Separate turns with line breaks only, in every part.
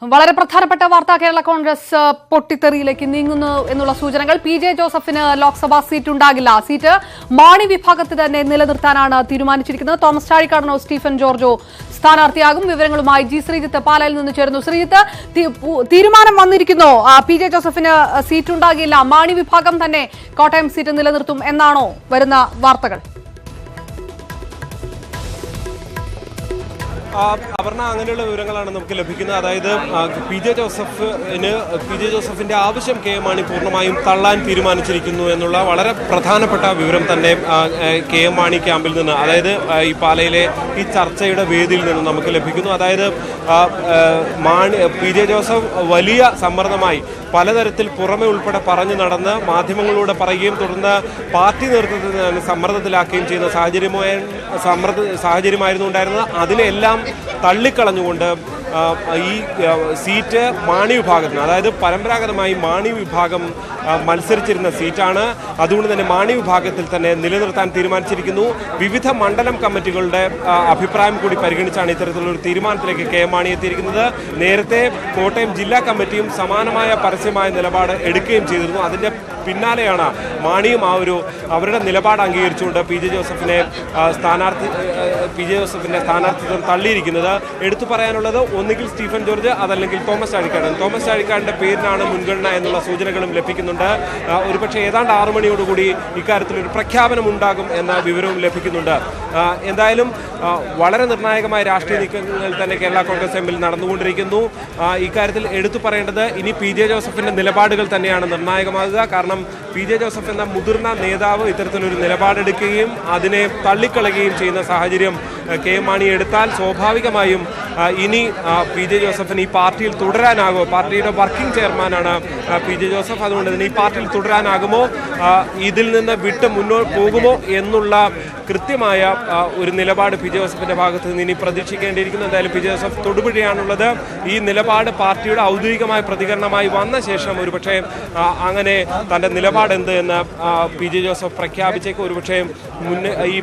വളരെ പ്രധാനപ്പെട്ട വാർത്ത കേരള കോൺഗ്രസ് പൊട്ടിത്തെറിയിലേക്ക് നീങ്ങുന്നു എന്നുള്ള സൂചനകൾ. PJ ജോസഫിന് ലോക്സഭാ സീറ്റ് ഉണ്ടാകില്ല. സീറ്റ് മാണി വിഭാഗത്തിൽ തന്നെ നിലനിർത്താനാണ് തീരുമാനിച്ചിരിക്കുന്നത്. തോമസ് ചാഴിക്കാടനോ സ്റ്റീഫൻ ജോർജോ സ്ഥാനാർത്ഥിയാകും. വിവരങ്ങളുമായി ജി ശ്രീജിത്ത് പാലായിൽ നിന്ന് ചേരുന്നു. ശ്രീജിത്ത്, തീരുമാനം വന്നിരിക്കുന്നു. PJ ജോസഫിന് സീറ്റ് ഉണ്ടാകില്ല, മാണി വിഭാഗം തന്നെ കോട്ടയം സീറ്റ് നിലനിർത്തും എന്നാണോ വരുന്ന വാർത്തകൾ?
അപർണ, അങ്ങനെയുള്ള വിവരങ്ങളാണ് നമുക്ക് ലഭിക്കുന്നത്. അതായത് PJ ജോസഫിന്റെ ആവശ്യം കെ എം മാണി പൂർണ്ണമായും തള്ളാൻ തീരുമാനിച്ചിരിക്കുന്നു എന്നുള്ള വളരെ പ്രധാനപ്പെട്ട വിവരം തന്നെ കെ എം മാണി ക്യാമ്പിൽ നിന്ന്, അതായത് ഈ പാലയിലെ ഈ ചർച്ചയുടെ വേദിയിൽ നിന്ന് നമുക്ക് ലഭിക്കുന്നു. അതായത് PJ ജോസഫ് വലിയ സമ്മർദ്ദമായി പലതരത്തിൽ പുറമെ ഉൾപ്പെടെ പറഞ്ഞു നടന്ന് മാധ്യമങ്ങളിലൂടെ പറയുകയും തുടർന്ന് പാർട്ടി നേതൃത്വത്തിൽ സമ്മർദ്ദത്തിലാക്കുകയും ചെയ്യുന്ന സാഹചര്യമായിരുന്നു ഉണ്ടായിരുന്നത്. അതിനെല്ലാം തള്ളിക്കളഞ്ഞുകൊണ്ട് ഈ സീറ്റ് മാണി വിഭാഗത്തിന്, അതായത് പരമ്പരാഗതമായി മാണി വിഭാഗം മത്സരിച്ചിരുന്ന സീറ്റാണ്. അതുകൊണ്ട് തന്നെ മാണി വിഭാഗത്തിൽ തന്നെ നിലനിർത്താൻ തീരുമാനിച്ചിരിക്കുന്നു. വിവിധ മണ്ഡലം കമ്മിറ്റികളുടെ അഭിപ്രായം കൂടി പരിഗണിച്ചാണ് ഇത്തരത്തിലുള്ളൊരു തീരുമാനത്തിലേക്ക് കെ എം മാണി എത്തിയിരിക്കുന്നത്. നേരത്തെ കോട്ടയം ജില്ലാ കമ്മിറ്റിയും സമാനമായ പരസ്യമായ നിലപാട് എടുക്കുകയും ചെയ്തിരുന്നു. അതിൻ്റെ പിന്നാലെയാണ് മാണിയും അവരുടെ നിലപാട് അംഗീകരിച്ചുകൊണ്ട് PJ ജോസഫിന്റെ സ്ഥാനാർത്ഥിത്വം തള്ളിയിരിക്കുന്നത്. എടുത്തു പറയാനുള്ളത് ഒന്നുകിൽ സ്റ്റീഫൻ ജോർജ്, അതല്ലെങ്കിൽ തോമസ് ചാഴിക്കാടൻ. തോമസ് ചാഴിക്കാടന്റെ പേരിനാണ് മുൻഗണന എന്നുള്ള സൂചനകളും ലഭിക്കുന്നുണ്ട്. ഒരുപക്ഷെ ഏതാണ്ട് 6 മണിയോടുകൂടി ഇക്കാര്യത്തിലൊരു പ്രഖ്യാപനം ഉണ്ടാകും എന്ന വിവരവും ലഭിക്കുന്നുണ്ട്. എന്തായാലും വളരെ നിർണായകമായ രാഷ്ട്രീയ നീക്കങ്ങൾ തന്നെ കേരള കോൺഗ്രസ് എമ്മിൽ നടന്നുകൊണ്ടിരിക്കുന്നു. ഇക്കാര്യത്തിൽ എടുത്തു പറയേണ്ടത് ഇനി PJ ജോസഫിന്റെ നിലപാടുകൾ തന്നെയാണ് നിർണായകമാകുക. കാരണം PJ ജോസഫ് എന്ന മുതിർന്ന നേതാവ് ഇത്തരത്തിലൊരു നിലപാടെടുക്കുകയും അതിനെ തള്ളിക്കളയുകയും ചെയ്യുന്ന സാഹചര്യം കെ എം മാണി എടുത്താൽ സ്വാഭാവികമായും ഇനി PJ ജോസഫിന് ഈ പാർട്ടിയിൽ തുടരാനാകുമോ? പാർട്ടിയുടെ വർക്കിംഗ് ചെയർമാനാണ് PJ ജോസഫ്. അതുകൊണ്ട് തന്നെ ഈ പാർട്ടിയിൽ തുടരാനാകുമോ, ഇതിൽ നിന്ന് വിട്ട് മുന്നോട്ട് പോകുമോ എന്നുള്ള കൃത്യമായ ഒരു നിലപാട് PJ ജോസഫിന്റെ ഭാഗത്ത് നിന്ന് ഇനി പ്രതീക്ഷിക്കേണ്ടിയിരിക്കുന്നു. എന്തായാലും PJ ജോസഫ് തൊടുപുഴയാണുള്ളത്. ഈ നിലപാട് പാർട്ടിയുടെ ഔദ്യോഗികമായ പ്രതികരണമായി വന്ന ശേഷം ഒരുപക്ഷെ അങ്ങനെ തന്റെ നിലപാട് എന്ത് എന്ന് PJ ജോസഫ് പ്രഖ്യാപിച്ചേക്ക്. ഒരുപക്ഷെ ഈ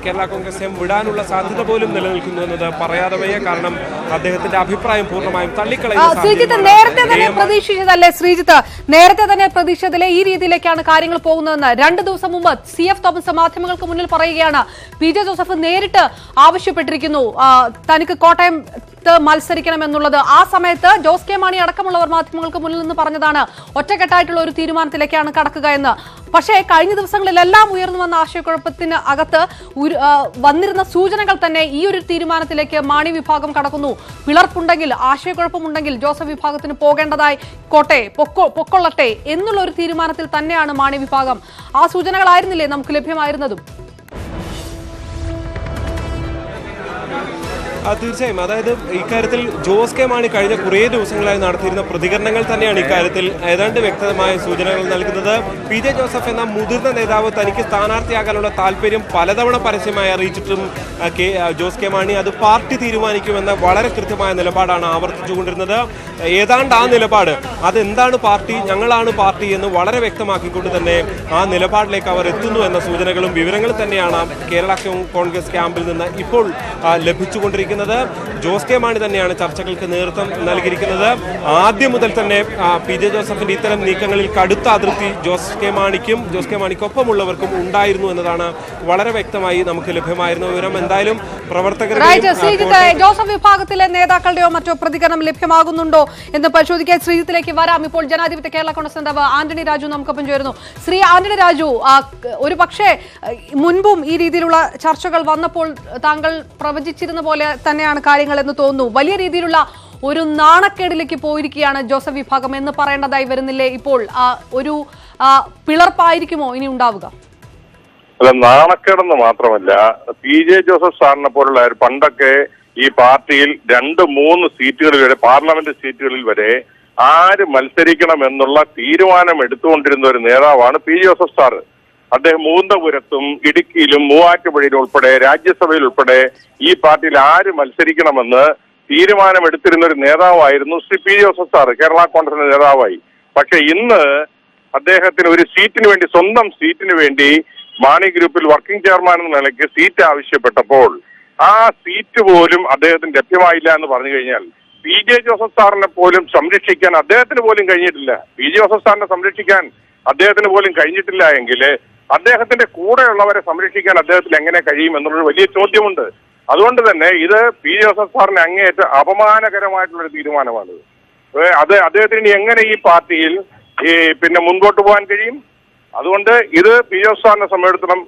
കേരള കോൺഗ്രസ് എം വിടാനുള്ള സാധ്യത പോലും നിലനിൽക്കുന്നു എന്നത് പറയാതെ വയ്യ. കാരണം അദ്ദേഹത്തിന്റെ അഭിപ്രായം പൂർണ്ണമായും
തള്ളിക്കളയുന്ന നേരത്തെ തന്നെ പ്രതീക്ഷിച്ചതല്ലേ ശ്രീജിത്ത്? നേരത്തെ തന്നെ പ്രതീക്ഷിച്ചതിലെ ഈ രീതിയിലേക്കാണ് കാര്യങ്ങൾ പോകുന്നതെന്ന് 2 ദിവസം മുമ്പ് CF തോമസ് മാധ്യമങ്ങൾക്ക് മുന്നിൽ പറയുകയാണ്. PJ ജോസഫ് നേരിട്ട് ആവശ്യപ്പെട്ടിരിക്കുന്നു തനിക്ക് കോട്ടയം മത്സരിക്കണം എന്നുള്ളത്. ആ സമയത്ത് ജോസ് കെ മാണി അടക്കമുള്ളവർ മാധ്യമങ്ങൾക്ക് മുന്നിൽ നിന്ന് പറഞ്ഞതാണ് ഒറ്റക്കെട്ടായിട്ടുള്ള ഒരു തീരുമാനത്തിലേക്കാണ് കടക്കുക എന്ന്. പക്ഷേ കഴിഞ്ഞ ദിവസങ്ങളിലെല്ലാം ഉയർന്നു വന്ന ആശയക്കുഴപ്പത്തിന് അകത്ത് വന്നിരുന്ന സൂചനകൾ തന്നെ ഈ ഒരു തീരുമാനത്തിലേക്ക് മാണി വിഭാഗം കടക്കുന്നു. പിളർപ്പുണ്ടെങ്കിൽ, ആശയക്കുഴപ്പമുണ്ടെങ്കിൽ ജോസഫ് വിഭാഗത്തിന് പോകേണ്ടതായി പൊക്കൊള്ളട്ടെ എന്നുള്ള ഒരു തീരുമാനത്തിൽ തന്നെയാണ് മാണി വിഭാഗം. ആ സൂചനകളായിരുന്നില്ലേ നമുക്ക് ലഭ്യമായിരുന്നതും?
തീർച്ചയായും. അതായത് ഇക്കാര്യത്തിൽ ജോസ് കെ മാണി കഴിഞ്ഞ കുറേ ദിവസങ്ങളായി നടത്തിയിരുന്ന പ്രതികരണങ്ങൾ തന്നെയാണ് ഇക്കാര്യത്തിൽ ഏതാണ്ട് വ്യക്തമായ സൂചനകൾ നൽകുന്നത്. PJ ജോസഫ് എന്ന മുതിർന്ന നേതാവ് തനിക്ക് സ്ഥാനാർത്ഥിയാകാനുള്ള താല്പര്യം പലതവണ പരസ്യമായി അറിയിച്ചിട്ടും ജോസ് കെ മാണി അത് പാർട്ടി തീരുമാനിക്കുമെന്ന വളരെ കൃത്യമായ നിലപാടാണ് ആവർത്തിച്ചുകൊണ്ടിരുന്നത്. ഏതാണ്ട് ആ നിലപാട്, അതെന്താണ് പാർട്ടി, ഞങ്ങളാണ് പാർട്ടി എന്ന് വളരെ വ്യക്തമാക്കിക്കൊണ്ട് തന്നെ ആ നിലപാടിലേക്ക് അവർ എത്തുന്നു എന്ന സൂചനകളും വിവരങ്ങളും തന്നെയാണ് കേരള കോൺഗ്രസ് ക്യാമ്പിൽ നിന്ന് ഇപ്പോൾ ലഭിച്ചുകൊണ്ടിരിക്കുന്നത്. ജോസ് കെ മാണി തന്നെയാണ് ചർച്ചകൾക്ക് നേതൃത്വം നൽകിയിരിക്കുന്നത്. ആദ്യം മുതൽ തന്നെ PJ ജോസഫിന്റെ ഇത്തരം നീക്കങ്ങളിൽ കടുത്ത അതൃപ്തി ജോസ് കെ മാണിക്കൊപ്പമുള്ളവർക്കും ഉണ്ടായിരുന്നു എന്നതാണ് വളരെ വ്യക്തമായി നമുക്ക് ലഭ്യമായിരുന്ന വിവരം. എന്തായാലും
ജോസഫ് വിഭാഗത്തിലെ നേതാക്കളുടെയോ മറ്റോ പ്രതികരണം ലഭ്യമാകുന്നുണ്ടോ എന്ന് പരിശോധിക്കാൻ ശ്രീജിത്തിലേക്ക് വരാം. ഇപ്പോൾ ജനാധിപത്യ കേരള കോൺഗ്രസ് നേതാവ് ആന്റണി രാജു നമുക്കൊപ്പം ചേരുന്നു. ശ്രീ ആന്റണി രാജു, ഒരു പക്ഷേ മുൻപും ഈ രീതിയിലുള്ള ചർച്ചകൾ വന്നപ്പോൾ താങ്കൾ പ്രവചിച്ചിരുന്ന പോലെ തന്നെയാണ് കാര്യങ്ങൾ എന്ന് തോന്നുന്നു. വലിയ രീതിയിലുള്ള ഒരു നാണക്കേടിലേക്ക് പോയിരിക്കുകയാണ് ജോസഫ് വിഭാഗം എന്ന് പറയേണ്ടതായി വരുന്നില്ലേ? ഇപ്പോൾ ഒരു പിളർപ്പായിരിക്കുമോ ഇനി ഉണ്ടാവുക?
അല്ല, നാണക്കേടെന്ന് മാത്രമല്ല, PJ ജോസഫ് സാറിനെ പോലുള്ള പണ്ടൊക്കെ ഈ പാർട്ടിയിൽ 2-3 സീറ്റുകളിൽ വരെ, പാർലമെന്റ് സീറ്റുകളിൽ വരെ ആര് മത്സരിക്കണം എന്നുള്ള തീരുമാനം എടുത്തുകൊണ്ടിരുന്ന ഒരു നേതാവാണ് PJ ജോസഫ് സാറ്. അദ്ദേഹം മൂന്തപുരത്തും ഇടുക്കിയിലും മൂവാറ്റുപുഴയിലും ഉൾപ്പെടെ രാജ്യസഭയിൽ ഉൾപ്പെടെ ഈ പാർട്ടിയിൽ ആര് മത്സരിക്കണമെന്ന് തീരുമാനമെടുത്തിരുന്ന ഒരു നേതാവായിരുന്നു Shri PJ Joseph sir, Kerala കോൺഗ്രസിന്റെ നേതാവായി. പക്ഷെ ഇന്ന് അദ്ദേഹത്തിന് ഒരു സീറ്റിന് വേണ്ടി, സ്വന്തം സീറ്റിന് വേണ്ടി മാണി ഗ്രൂപ്പിൽ വർക്കിംഗ് ചെയർമാൻ എന്ന നിലയ്ക്ക് സീറ്റ് ആവശ്യപ്പെട്ടപ്പോൾ ആ സീറ്റ് പോലും അദ്ദേഹത്തിന് ലഭ്യമായില്ല എന്ന് പറഞ്ഞു കഴിഞ്ഞാൽ PJ ജോസഫ് സാറിനെ പോലും സംരക്ഷിക്കാൻ അദ്ദേഹത്തിന് പോലും കഴിഞ്ഞിട്ടില്ല. PJ ജോസഫ് സാറിനെ സംരക്ഷിക്കാൻ അദ്ദേഹത്തിന് പോലും കഴിഞ്ഞിട്ടില്ല എങ്കിൽ അദ്ദേഹത്തിന്റെ കൂടെയുള്ളവരെ സംരക്ഷിക്കാൻ അദ്ദേഹത്തിന് എങ്ങനെ കഴിയും എന്നുള്ളൊരു വലിയ ചോദ്യമുണ്ട്. അതുകൊണ്ട് തന്നെ ഇത് PJ ജോസഫ് സാറിന് അങ്ങേയറ്റം അപമാനകരമായിട്ടുള്ളൊരു തീരുമാനമാണിത്. അത് അദ്ദേഹത്തിന് ഇനി എങ്ങനെ ഈ പാർട്ടിയിൽ പിന്നെ മുൻപോട്ട് പോകാൻ കഴിയും? അതുകൊണ്ട് ഇത് PJ ജോസഫ് സാറിനെ സംബന്ധിച്ചിടത്തോളം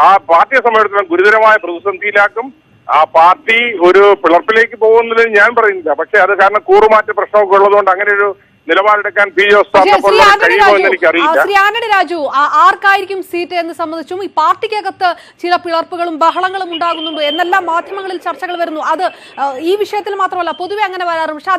ആ പാർട്ടിയെ സംബന്ധിച്ചിടത്തോളം ഗുരുതരമായ പ്രതിസന്ധിയിലാക്കും. ആ പാർട്ടി ഒരു പിളർപ്പിലേക്ക് പോകുന്നത് ഞാൻ പറയുന്നില്ല. പക്ഷെ അത് കാരണം കൂറുമാറ്റ പ്രശ്നമൊക്കെ ഉള്ളതുകൊണ്ട് അങ്ങനെ ഒരു നിലപാടെടുക്കാൻ PJ ജോസഫ് സാറിനെ പോലെ കഴിയുമോ എന്ന് എനിക്കറിയില്ല.
ശ്രീ ആന്റണി രാജു, ആർക്കായിരിക്കും സീറ്റ് എന്ന് സംബന്ധിച്ചും ഈ പാർട്ടിക്കകത്ത് ചില പിളർപ്പുകളും ബഹളങ്ങളും ഉണ്ടാകുന്നുണ്ട് എന്നെല്ലാം മാധ്യമങ്ങളിൽ ചർച്ചകൾ വരുന്നു. അത് ഈ വിഷയത്തിൽ മാത്രമല്ല, പൊതുവെ അങ്ങനെ വരാറുണ്ട്. പക്ഷെ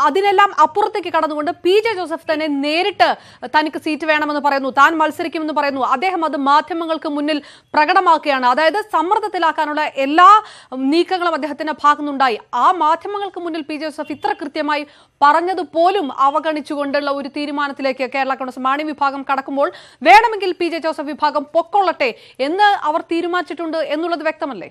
അതിനെല്ലാം അപ്പുറത്തേക്ക് കടന്നുകൊണ്ട് PJ ജോസഫ് തന്നെ നേരിട്ട് തനിക്ക് സീറ്റ് വേണമെന്ന് പറയുന്നു, താൻ മത്സരിക്കുമെന്ന് പറയുന്നു. അദ്ദേഹം അത് മാധ്യമങ്ങൾക്ക് മുന്നിൽ പ്രകടമാക്കുകയാണ്. അതായത് സമ്മർദ്ദത്തിലാക്കാനുള്ള എല്ലാ നീക്കങ്ങളും അദ്ദേഹത്തിന്റെ ഭാഗത്തുനിന്നുണ്ടായി. ആ മാധ്യമങ്ങൾക്ക് മുന്നിൽ PJ ജോസഫ് ഇത്ര കൃത്യമായി പറഞ്ഞതുപോലും അവഗണിച്ചുകൊണ്ടുള്ള ഒരു തീരുമാനത്തിലേക്ക് കേരള കോൺഗ്രസ് മാണി വിഭാഗം കടക്കുമ്പോൾ വേണമെങ്കിൽ PJ ജോസഫ് വിഭാഗം പൊക്കൊള്ളട്ടെ എന്ന് അവർ തീരുമാനിച്ചിട്ടുണ്ട് എന്നുള്ളത് വ്യക്തമല്ലേ?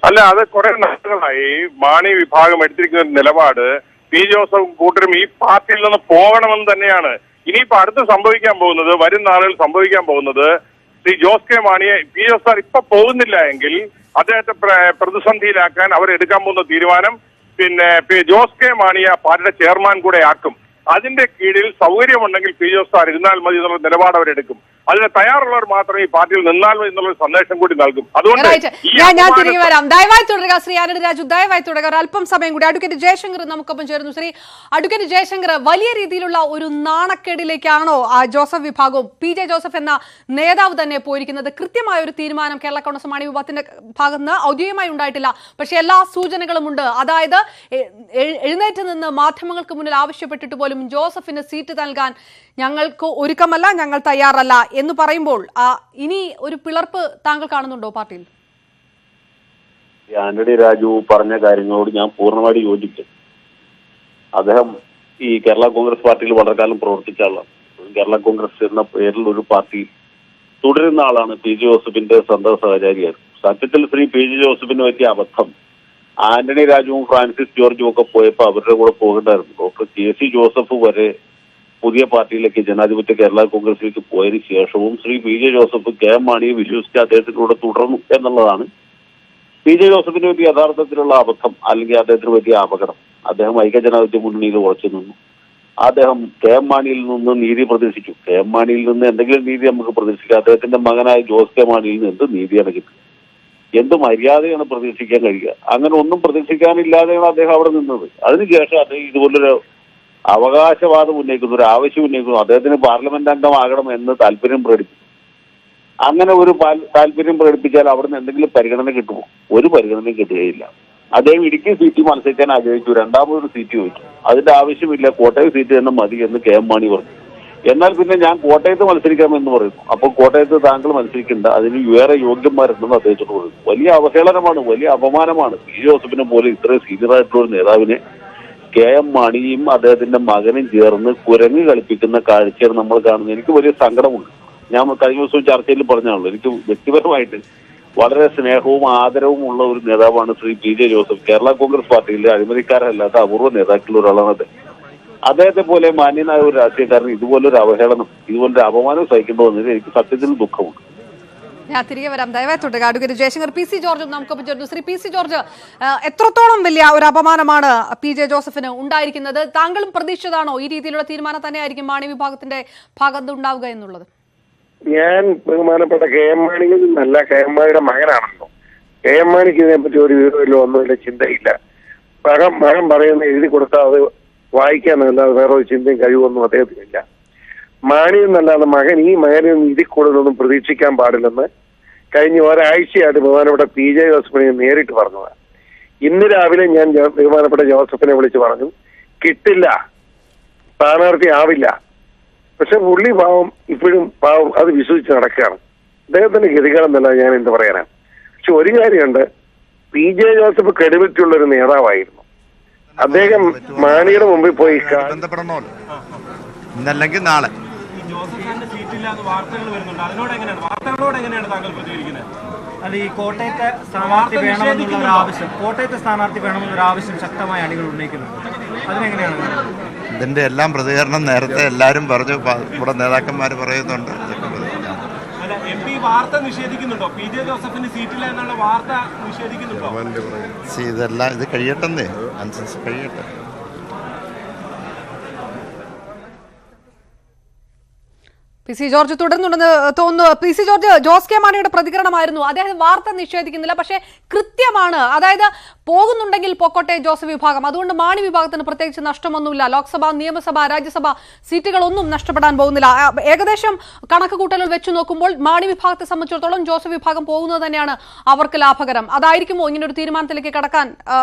അല്ല, അത് കുറെ നാളുകളായി മാണി വിഭാഗം എടുത്തിരിക്കുന്ന നിലപാട് PJ ജോസഫ് കൂട്ടരും ഈ പാർട്ടിയിൽ നിന്ന് പോകണമെന്ന് തന്നെയാണ്. ഇനിയിപ്പോ അടുത്ത് സംഭവിക്കാൻ പോകുന്നത്, വരും നാളുകൾ സംഭവിക്കാൻ പോകുന്നത്, ശ്രീ ജോസ് കെ മാണിയെ PJ ജോസഫ് സാർ ഇപ്പൊ പോകുന്നില്ല എങ്കിൽ അദ്ദേഹത്തെ പ്രതിസന്ധിയിലാക്കാൻ അവരെടുക്കാൻ പോകുന്ന തീരുമാനം പിന്നെ ജോസ് കെ മാണിയെ പാർട്ടിയുടെ ചെയർമാൻ കൂടെ ആക്കും. അതിന്റെ കീഴിൽ സൗകര്യമുണ്ടെങ്കിൽ PJ ജോസഫ് സാർ ഇരുന്നാൽ മതി എന്നുള്ള നിലപാട് അവരെടുക്കും. അതിന് തയ്യാറുള്ളവർ മാത്രമേ ഈ പാർട്ടിയിൽ നിന്നാൽ മതി എന്നുള്ള സന്ദേശം കൂടി നൽകും. അതുകൊണ്ട്
ഞാൻ തിരികെ വരാം. ദയവായി തുടരുക ശ്രീ ആന്റണി രാജു, ദയവായി തുടരുക. അല്പം സമയം കൂടി. അഡ്വക്കേറ്റ് ജയശങ്കർ നമുക്കൊപ്പം ചേരുന്നു. ശ്രീ അഡ്വക്കേറ്റ് ജയശങ്കർ, വലിയ രീതിയിലുള്ള ഒരു നാണക്കേടിലേക്കാണോ ജോസഫ് വിഭാഗവും PJ ജോസഫ് എന്ന നേതാവ് തന്നെ പോയിരിക്കുന്നത്? കൃത്യമായ ഒരു തീരുമാനം കേരള കോൺഗ്രസ് മാണി വിഭാഗത്തിന്റെ ഭാഗത്ത് ഔദ്യോഗികമായി ഉണ്ടായിട്ടില്ല, പക്ഷെ എല്ലാ സൂചനകളും ഉണ്ട്. അതായത് എഴുന്നേറ്റ് നിന്ന് മാധ്യമങ്ങൾക്ക് മുന്നിൽ ആവശ്യപ്പെട്ടിട്ട് പോലും ജോസഫിന് സീറ്റ് നൽകാൻ ഞങ്ങൾക്ക് ഒരുക്കമല്ല, ഞങ്ങൾ തയ്യാറല്ല എന്ന് പറയുമ്പോൾ ഇനി ഒരു പിളർപ്പ് താങ്കൾ കാണുന്നുണ്ടോ പാർട്ടിയിൽ?
ആന്റണി രാജു പറഞ്ഞ കാര്യങ്ങളോട് ഞാൻ പൂർണ്ണമായിട്ട് യോജിക്കും. അദ്ദേഹം ഈ കേരള കോൺഗ്രസ് പാർട്ടിയിൽ വളരെ കാലം പ്രവർത്തിച്ച ആളാണ്. കേരള കോൺഗ്രസ് എന്ന പേരിൽ ഒരു പാർട്ടി തുടരുന്ന ആളാണ്. PJ ജോസഫിന്റെ സ്വന്തം സഹചാരിയായിരുന്നു. സത്യത്തിൽ ശ്രീ PJ ജോസഫിന് പറ്റിയ അബദ്ധം ആന്റണി രാജുവും ഫ്രാൻസിസ് ജോർജും ഒക്കെ പോയപ്പോൾ അവരുടെ കൂടെ പോകേണ്ടായിരുന്നു. ഡോക്ടർ KC ജോസഫ് വരെ പുതിയ പാർട്ടിയിലേക്ക് ജനാധിപത്യ കേരള കോൺഗ്രസിലേക്ക് പോയതിനു ശേഷവും ശ്രീ PJ ജോസഫ് KM മാണിയെ വിശ്വസിച്ച് അദ്ദേഹത്തിന്റെ കൂടെ തുടർന്നു എന്നുള്ളതാണ് PJ ജോസഫിന് പറ്റിയ യഥാർത്ഥത്തിലുള്ള അബദ്ധം, അല്ലെങ്കിൽ അദ്ദേഹത്തിന് പറ്റിയ അപകടം. അദ്ദേഹം ഐക്യജനാധിപത്യ മുന്നണിയിൽ ഉറച്ചു നിന്നു. അദ്ദേഹം KM മാണിയിൽ നിന്ന് നീതി പ്രതീക്ഷിച്ചു. KM മാണിയിൽ നിന്ന് എന്തെങ്കിലും നീതി നമുക്ക് പ്രതീക്ഷിക്കാം. അദ്ദേഹത്തിന്റെ മകനായ ജോസ് കെ മാണിയിൽ നിന്ന് എന്ത് നീതിയാണ് കിട്ടുക? എന്ത് മര്യാദയാണ് പ്രതീക്ഷിക്കാൻ കഴിയുക? അങ്ങനെ ഒന്നും പ്രതീക്ഷിക്കാനില്ലാതെയാണ് അദ്ദേഹം അവിടെ നിന്നത്. അതിനുശേഷം അദ്ദേഹം ഇതുപോലൊരു അവകാശവാദം ഉന്നയിക്കുന്നു, ഒരു ആവശ്യം ഉന്നയിക്കുന്നു. അദ്ദേഹത്തിന് പാർലമെന്റ് അംഗമാകണം എന്ന് താല്പര്യം പ്രകടിപ്പിച്ചു. അങ്ങനെ ഒരു താല്പര്യം പ്രകടിപ്പിച്ചാൽ അവിടുന്ന് എന്തെങ്കിലും പരിഗണന കിട്ടുമോ? ഒരു പരിഗണനയും കിട്ടുകയില്ല. അദ്ദേഹം ഇടുക്കി സീറ്റ് മത്സരിക്കാൻ ആഗ്രഹിച്ചു, രണ്ടാമതൊരു സീറ്റ് ചോദിച്ചു. അതിന്റെ ആവശ്യമില്ല, കോട്ടയം സീറ്റ് തന്നെ മതി എന്ന് KM മാണി പറഞ്ഞു. എന്നാൽ പിന്നെ ഞാൻ കോട്ടയത്ത് മത്സരിക്കാമെന്ന് പറയുന്നു. അപ്പോൾ കോട്ടയത്ത് താങ്കൾ മത്സരിക്കേണ്ട, അതിന് വേറെ യോഗ്യന്മാരുണ്ടെന്ന് അദ്ദേഹത്തോട് പറയുന്നു. വലിയ അവഹേളനമാണ്, വലിയ അപമാനമാണ്. PJ ജോസഫിനെ പോലെ ഇത്രയും സീനിയറായിട്ടുള്ള ഒരു നേതാവിനെ KM മാണിയും അദ്ദേഹത്തിന്റെ മകനും ചേർന്ന് കുരങ്ങ് കളിപ്പിക്കുന്ന കാഴ്ചയാണ് നമ്മൾ കാണുന്നത്. എനിക്ക് വലിയ സങ്കടമുണ്ട്. ഞാൻ കഴിഞ്ഞ ദിവസവും ചർച്ചയിൽ പറഞ്ഞാണല്ലോ, എനിക്ക് വ്യക്തിപരമായിട്ട് വളരെ സ്നേഹവും ആദരവും ഉള്ള ഒരു നേതാവാണ് ശ്രീ PJ ജോസഫ്. കേരള കോൺഗ്രസ് പാർട്ടിയിലെ അഴിമതിക്കാരല്ലാത്ത അപൂർവ നേതാക്കളിൽ ഒരാളാണ് അദ്ദേഹത്തെ പോലെ മാന്യനായ ഒരു രാഷ്ട്രീയക്കാരൻ ഇതുപോലൊരു അവഹേളനം, ഇതുപോലൊരു അപമാനം സഹിക്കേണ്ടി വന്നത് എനിക്ക് സത്യത്തിൽ ദുഃഖമുണ്ട്.
ഞാൻ തിരികെ വരാം. ദയവായി തുടരുക. അഡ്വക്കേറ്റ് ജയശങ്കർ. PC ജോർജ് നമുക്കൊപ്പം ചേർന്നു. ശ്രീ PC ജോർജ്, എത്രത്തോളം വലിയ ഒരു അപമാനമാണ് PJ ജോസഫിന് ഉണ്ടായിരിക്കുന്നത്? താങ്കളും പ്രതീക്ഷിച്ചതാണോ ഈ രീതിയിലുള്ള തീരുമാനം തന്നെയായിരിക്കും മാണി വിഭാഗത്തിന്റെ ഭാഗത്ത് ഉണ്ടാവുക എന്നുള്ളത്?
ഞാൻ ബഹുമാനപ്പെട്ട KM മാണിയിൽ നിന്നല്ല, KM മാണിയുടെ മകനാണല്ലോ. KM മാണിക്ക് ഇതിനെപ്പറ്റി ഒരു വിവരമില്ല, ഒന്നുമില്ല, ചിന്തയില്ല. മകൻ പറയുന്ന എഴുതി കൊടുത്താൽ അത് വായിക്കാനല്ലാതെ വേറെ ഒരു ചിന്തയും കഴിവൊന്നും അദ്ദേഹത്തിനില്ല. മാണിയിൽ നിന്നല്ലാതെ ഈ മകനിൽ നിന്ന് ഇതിൽ കൂടുതലൊന്നും പ്രതീക്ഷിക്കാൻ പാടില്ലെന്ന് കഴിഞ്ഞ ഒരാഴ്ചയായിട്ട് ബഹുമാനപ്പെട്ട PJ ജോസഫിനെ നേരിട്ട് പറഞ്ഞതാണ്. ഇന്ന് രാവിലെ ഞാൻ ബഹുമാനപ്പെട്ട ജോസഫിനെ വിളിച്ച് പറഞ്ഞു, കിട്ടില്ല, സ്ഥാനാർത്ഥി ആവില്ല. പക്ഷെ പുള്ളി പാവം ഇപ്പോഴും പാവം അത് വിശ്വസിച്ച് നടക്കുകയാണ്. അദ്ദേഹത്തിന്റെ ഗതികളെന്നല്ല ഞാൻ എന്ത് പറയാനാണ്. പക്ഷെ ഒരു കാര്യമുണ്ട്, PJ ജോസഫ് ക്രെഡിബിലിറ്റി ഉള്ള ഒരു നേതാവായിരുന്നു. അദ്ദേഹം മാണിയുടെ മുമ്പിൽ പോയി
ബന്ധപ്പെടണമല്ലോ, ഇന്നല്ലെങ്കിൽ നാളെ.
അല്ല, ഈ കോട്ടയത്തെ സ്ഥാനാർത്ഥി വേണമെന്നുള്ള ഒരു ആവശ്യം, കോട്ടയത്തെ സ്ഥാനാർത്ഥി വേണമെന്നൊരു ആവശ്യം ശക്തമായ അണികൾ ഉന്നയിക്കുന്നുണ്ട്. അതിനെങ്ങനെയാണ്?
ഇതിന്റെ എല്ലാം പ്രതികരണം നേരത്തെ എല്ലാവരും പറഞ്ഞു, ഇവിടെ നേതാക്കന്മാർ പറയുന്നുണ്ട്.
വാർത്ത നിഷേധിക്കുന്നുണ്ടോ? പി ജെ ജോസഫിന് സീറ്റില്ല എന്നുള്ള വാർത്ത നിഷേധിക്കുന്നുണ്ടോ?
ഇതെല്ലാം ഇത് കഴിയട്ടെന്നേ, അനുസരിച്ച് കഴിയട്ടെ.
പി സി ജോർജ് തുടർന്നുണ്ടെന്ന് തോന്നുന്നു. P C George, Jose K മാണിയുടെ പ്രതികരണമായിരുന്നു. അദ്ദേഹം വാർത്ത നിഷേധിക്കുന്നില്ല, പക്ഷേ കൃത്യമാണ്. അതായത് പോകുന്നുണ്ടെങ്കിൽ പൊക്കോട്ടെ ജോസഫ് വിഭാഗം, അതുകൊണ്ട് മാണി വിഭാഗത്തിന് പ്രത്യേകിച്ച് നഷ്ടമൊന്നുമില്ല. ലോക്സഭ, നിയമസഭ, രാജ്യസഭ സീറ്റുകളൊന്നും നഷ്ടപ്പെടാൻ പോകുന്നില്ല. ഏകദേശം കണക്ക് കൂട്ടലുകൾ വെച്ച് നോക്കുമ്പോൾ മാണി വിഭാഗത്തെ സംബന്ധിച്ചിടത്തോളം ജോസഫ് വിഭാഗം പോകുന്നത് തന്നെയാണ് അവർക്ക് ലാഭകരം. അതായിരിക്കുമോ ഇങ്ങനെ ഒരു തീരുമാനത്തിലേക്ക് കടക്കാൻ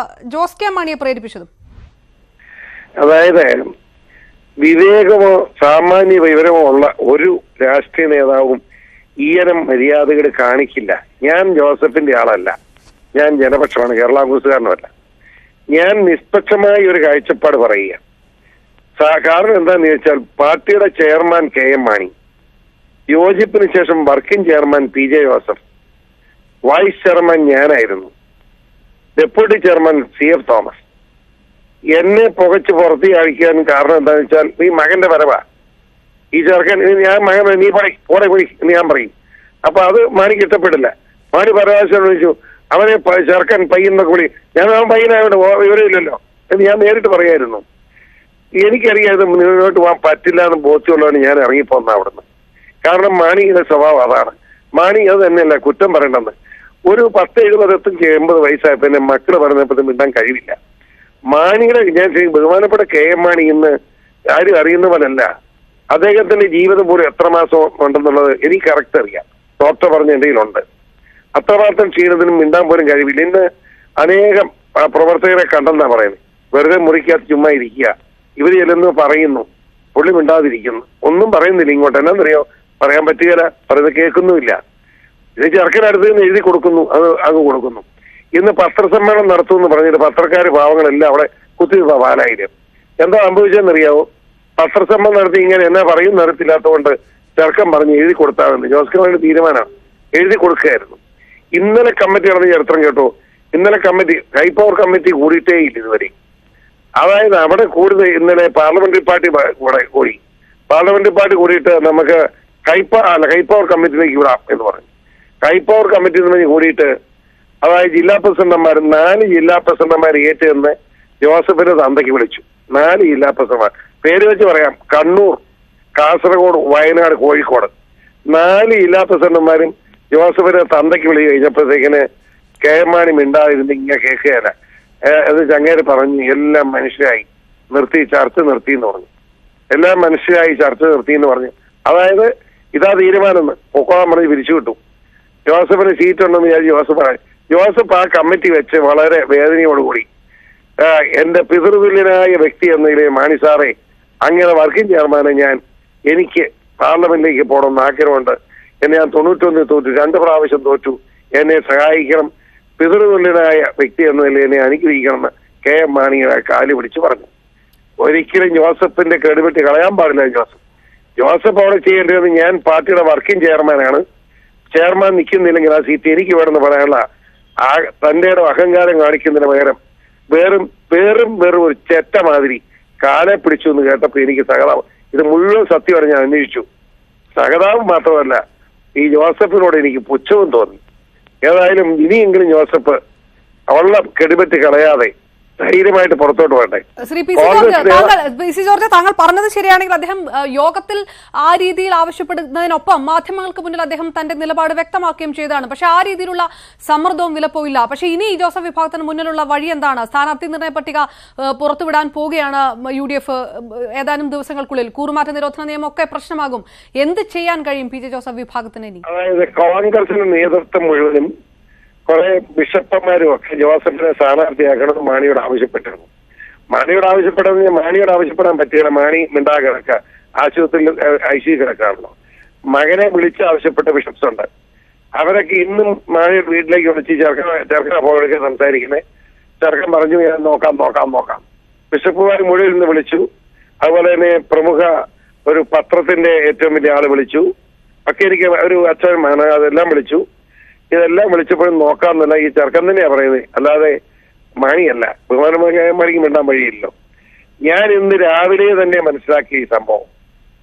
ജോസ് കെ മാണിയെ പ്രേരിപ്പിച്ചതും?
അതായത് വിവേകമോ സാമാന്യ വിവരമോ ഉള്ള ഒരു രാഷ്ട്രീയ നേതാവും ഈയനം മര്യാദകൾ കാണിക്കില്ല. ഞാൻ ജോസഫിന്റെ ആളല്ല, ഞാൻ ജനപക്ഷമാണ്, കേരള കോൺഗ്രസ്സുകാരനുമല്ല. ഞാൻ നിഷ്പക്ഷമായ ഒരു കാഴ്ചപ്പാട് പറയുക. കാരണം എന്താന്ന് ചോദിച്ചാൽ, പാർട്ടിയുടെ ചെയർമാൻ കെ എം മാണി, യോജിപ്പിന് ശേഷം working chairman P J Joseph, vice chairman ഞാനായിരുന്നു, deputy chairman C F Thomas. എന്നെ പുകച്ച് പുറത്തിയാക്കാൻ കാരണം എന്താണെന്ന് വെച്ചാൽ ഈ മകന്റെ വരവാ. ഈ ചെറുക്കൻ ഞാൻ മകൻ നീ പോടെ പോയി എന്ന് ഞാൻ പറയും. അപ്പൊ അത് മാണിക്ക് ഇഷ്ടപ്പെടില്ല. മാണി പരാമർശം വിളിച്ചു, അവനെ ചെറുക്കൻ പയ്യെന്നൊക്കെ വിളി. ഞാൻ അവൻ പയ്യനായോണ്ട് വിവരമില്ലല്ലോ എന്ന് ഞാൻ നേരിട്ട് പറയായിരുന്നു. എനിക്കറിയാം ഇത് മുന്നോട്ട് പോകാൻ പറ്റില്ല എന്ന് ബോധ്യമുള്ളതാണ് ഞാൻ ഇറങ്ങിപ്പോന്ന അവിടുന്ന്. കാരണം മാണിയുടെ സ്വഭാവം അതാണ്. മാണി അത് തന്നെയല്ല കുറ്റം പറയണ്ടെന്ന്. ഒരു 10, 70, 80 വയസ്സായപ്പോ എന്നെ മക്കള് പറഞ്ഞപ്പോഴും മിണ്ടാൻ കഴിവില്ല. മാണിയുടെ ഞാൻ ബഹുമാനപ്പെട്ട കെ എം മാണി ഇന്ന് ആരും അറിയുന്ന പോലല്ല. അദ്ദേഹത്തിന്റെ ജീവിതം പോലും എത്ര മാസം ഉണ്ടെന്നുള്ളത് എനിക്ക് കറക്റ്റ് അറിയാം. ഡോക്ടർ പറഞ്ഞ എൻ്റെ കയ്യിലുണ്ട്. അത്രമാത്രം ക്ഷീണത്തിനും മിണ്ടാൻ പോലും കഴിവില്ല. ഇന്ന് അനേകം പ്രവർത്തകരെ കണ്ടെന്നാ പറയുന്നത്. വെറുതെ മുറിക്കകത്ത് ചുമ്മാ ഇരിക്കുക. ഇവര് ചെല്ലുന്നു പറയുന്നു, പുള്ളി മിണ്ടാതിരിക്കുന്നു, ഒന്നും പറയുന്നില്ല. ഇങ്ങോട്ട് എന്നാന്നറിയോ, പറയാൻ പറ്റുകയില്ല, പറയുന്നത് കേൾക്കുന്നുമില്ല. ഇത് ചെറുക്കനടുത്ത് നിന്ന് എഴുതി കൊടുക്കുന്നു, അത് അങ്ങ് കൊടുക്കുന്നു. ഇന്ന് പത്രസമ്മേളനം നടത്തുമെന്ന് പറഞ്ഞിട്ട് പത്രക്കാർ പാവങ്ങളെല്ലാം അവിടെ കുത്തിയിരുന്ന പാലായിരം. എന്താ സംഭവിച്ചതെന്നറിയാവോ? പത്രസമ്മേളനം നടത്തി ഇങ്ങനെ എന്നാ പറയും നടത്തില്ലാത്തതുകൊണ്ട് ചെറുക്കൻ പറഞ്ഞ് എഴുതി കൊടുത്താമെന്ന്. ജോസ് കെ മാണിയുടെ തീരുമാനമാണ്, എഴുതി കൊടുക്കുകയായിരുന്നു. ഇന്നലെ കമ്മിറ്റി നടന്ന ചരിത്രം കേട്ടോ. ഇന്നലെ കമ്മിറ്റി, ഹൈപ്പവർ കമ്മിറ്റി കൂടിയിട്ടേ ഇല്ല ഇതുവരെ. അതായത് അവിടെ കൂടുതൽ ഇന്നലെ പാർലമെന്ററി പാർട്ടി കൂടി. പാർലമെന്ററി പാർട്ടി കൂടിയിട്ട് നമുക്ക് ഹൈപ്പവർ കമ്മിറ്റിയിലേക്ക് വിടാം എന്ന് പറഞ്ഞു. ഹൈപ്പവർ കമ്മിറ്റി എന്ന് കൂടിയിട്ട് അതായത് ജില്ലാ പ്രസിഡന്റുമാർ 4 ജില്ലാ പ്രസിഡന്റുമാർ ഏറ്റെന്ന് ജോസഫിന്റെ തന്തയ്ക്ക് വിളിച്ചു. 4 ജില്ലാ പ്രസിഡന്റുമാർ പേര് വെച്ച് പറയാം: കണ്ണൂർ, കാസർഗോഡ്, വയനാട്, കോഴിക്കോട്. 4 ജില്ലാ പ്രസിഡന്റുമാരും ജോസഫിന്റെ തന്തയ്ക്ക് വിളി കഴിഞ്ഞപ്പോഴത്തേക്കിന് കെ എം മാണി മിണ്ടാതിരുന്ന് ഇങ്ങനെ കേൾക്കുകയല്ല. അത് ചങ്ങേര് പറഞ്ഞു എല്ലാം മനുഷ്യരായി നിർത്തി, ചർച്ച നിർത്തി എന്ന് പറഞ്ഞു. എല്ലാം മനുഷ്യരായി ചർച്ച നിർത്തി എന്ന് പറഞ്ഞു. അതായത് ഇതാ തീരുമാനം, പൊക്കോളാൻ പറഞ്ഞ് പിരിച്ചു കിട്ടും. ജോസഫിന് സീറ്റ് ഉണ്ടെന്ന് വിചാരിച്ച് ജോസഫ് ആ കമ്മിറ്റി വെച്ച് വളരെ വേദനയോടുകൂടി എന്റെ പിതൃതുല്യനായ വ്യക്തി എന്നതിലെ മാണി സാറേ, അങ്ങനെ വർക്കിംഗ് ചെയർമാനെ എനിക്ക് പാർലമെന്റിലേക്ക് പോകണമെന്ന് ആഗ്രഹമുണ്ട്. എന്നെ ഞാൻ 91 തോറ്റു, 2 പ്രാവശ്യം തോറ്റു, എന്നെ സഹായിക്കണം, പിതൃതുല്യനായ വ്യക്തി എന്നതിൽ എന്നെ അനുഗ്രഹിക്കണമെന്ന് കെ എം മാണിയുടെ കാല് പിടിച്ച് പറഞ്ഞു. ഒരിക്കലും ജോസഫിന്റെ ക്രെഡിബിലിറ്റി കളയാൻ പാടില്ല. ജോസഫ് അവിടെ ചെയ്യേണ്ടത്, ഞാൻ പാർട്ടിയുടെ വർക്കിംഗ് ചെയർമാനാണ്, ചെയർമാൻ നിൽക്കുന്നില്ലെങ്കിൽ ആ സീറ്റ് എനിക്ക് വേണമെന്ന് പറയാനുള്ള തന്റെ അഹങ്കാരം കാണിക്കുന്നതിന് പകരം വെറും ഒരു ചെറ്റ മാതിരി കാലെ പിടിച്ചു എന്ന് കേട്ടപ്പോ എനിക്ക് സഹതാപം. ഇത് മുഴുവൻ സത്യമാണ്, ഞാൻ അന്വേഷിച്ചു. സഹതാപം മാത്രമല്ല, ഈ ജോസഫിനോട് എനിക്ക് പുച്ഛവും തോന്നി. ഏതായാലും ഇനിയെങ്കിലും ജോസഫ് അവളുടെ ക്രെഡിബിലിറ്റി കളയാതെ ധൈര്യമായിട്ട് പുറത്തോട്ട് വേണ്ടേ.
ശ്രീ പി സി ജോർജ്, താങ്കൾ പറഞ്ഞത് ശരിയാണെങ്കിൽ അദ്ദേഹം യോഗത്തിൽ ആ രീതിയിൽ ആവശ്യപ്പെടുന്നതിനൊപ്പം മാധ്യമങ്ങൾക്ക് മുന്നിൽ അദ്ദേഹം തന്റെ നിലപാട് വ്യക്തമാക്കുകയും ചെയ്തതാണ്. പക്ഷെ ആ രീതിയിലുള്ള സമ്മർദ്ദവും വിലപ്പോയില്ല. പക്ഷെ ഇനി ജോസഫ് വിഭാഗത്തിന് മുന്നിലുള്ള വഴി എന്താണ്? സ്ഥാനാർത്ഥി നിർണയ പട്ടിക പുറത്തുവിടാൻ പോവുകയാണ് UDF ഏതാനും ദിവസങ്ങൾക്കുള്ളിൽ. കൂറുമാറ്റ നിരോധന നിയമം ഒക്കെ പ്രശ്നമാകും. എന്ത് ചെയ്യാൻ കഴിയും പി ജെ ജോസഫ് വിഭാഗത്തിന് ഇനി?
അതായത് കോൺഗ്രസിന്റെ നേതൃത്വം മുഴുവനും കുറെ ബിഷപ്പന്മാരും ഒക്കെ ജോസഫിനെ സ്ഥാനാർത്ഥിയാക്കണമെന്ന് മാണിയോട് ആവശ്യപ്പെട്ടിരുന്നു. മാണിയോട് ആവശ്യപ്പെടാൻ പറ്റുകയില്ല. മാണി മിണ്ടാ കിടക്കുക, ആശുപത്രിയിൽ ICU കിടക്കാണല്ലോ. മകനെ വിളിച്ച് ആവശ്യപ്പെട്ട ബിഷപ്സ് ഉണ്ട്. അവരൊക്കെ ഇന്നും മാണിയുടെ വീട്ടിലേക്ക് വിളിച്ച് ചെറുക്കനെ പോകണമെങ്കിൽ സംസാരിക്കുന്നത്. ചെറുക്കൻ പറഞ്ഞു ഞാൻ നോക്കാം. ബിഷപ്പുമാർ മുഴുവൻ ഇന്ന് വിളിച്ചു. അതുപോലെ തന്നെ പ്രമുഖ ഒരു പത്രത്തിന്റെ ഏറ്റവും വലിയ ആള് വിളിച്ചു. ഒക്കെ എനിക്ക് ഒരു അച്ഛൻ അതെല്ലാം വിളിച്ചു. ഇതെല്ലാം വിളിച്ചപ്പോഴും നോക്കാമെന്നല്ല ഈ ചെറുക്കൻ തന്നെയാ പറയുന്നത്, അല്ലാതെ മാണിയല്ല. ബഹുമാനമായ മാണിക്ക് മിണ്ടാൻ വഴിയില്ലല്ലോ. ഞാൻ ഇന്ന് രാവിലെ തന്നെ മനസ്സിലാക്കി ഈ സംഭവം.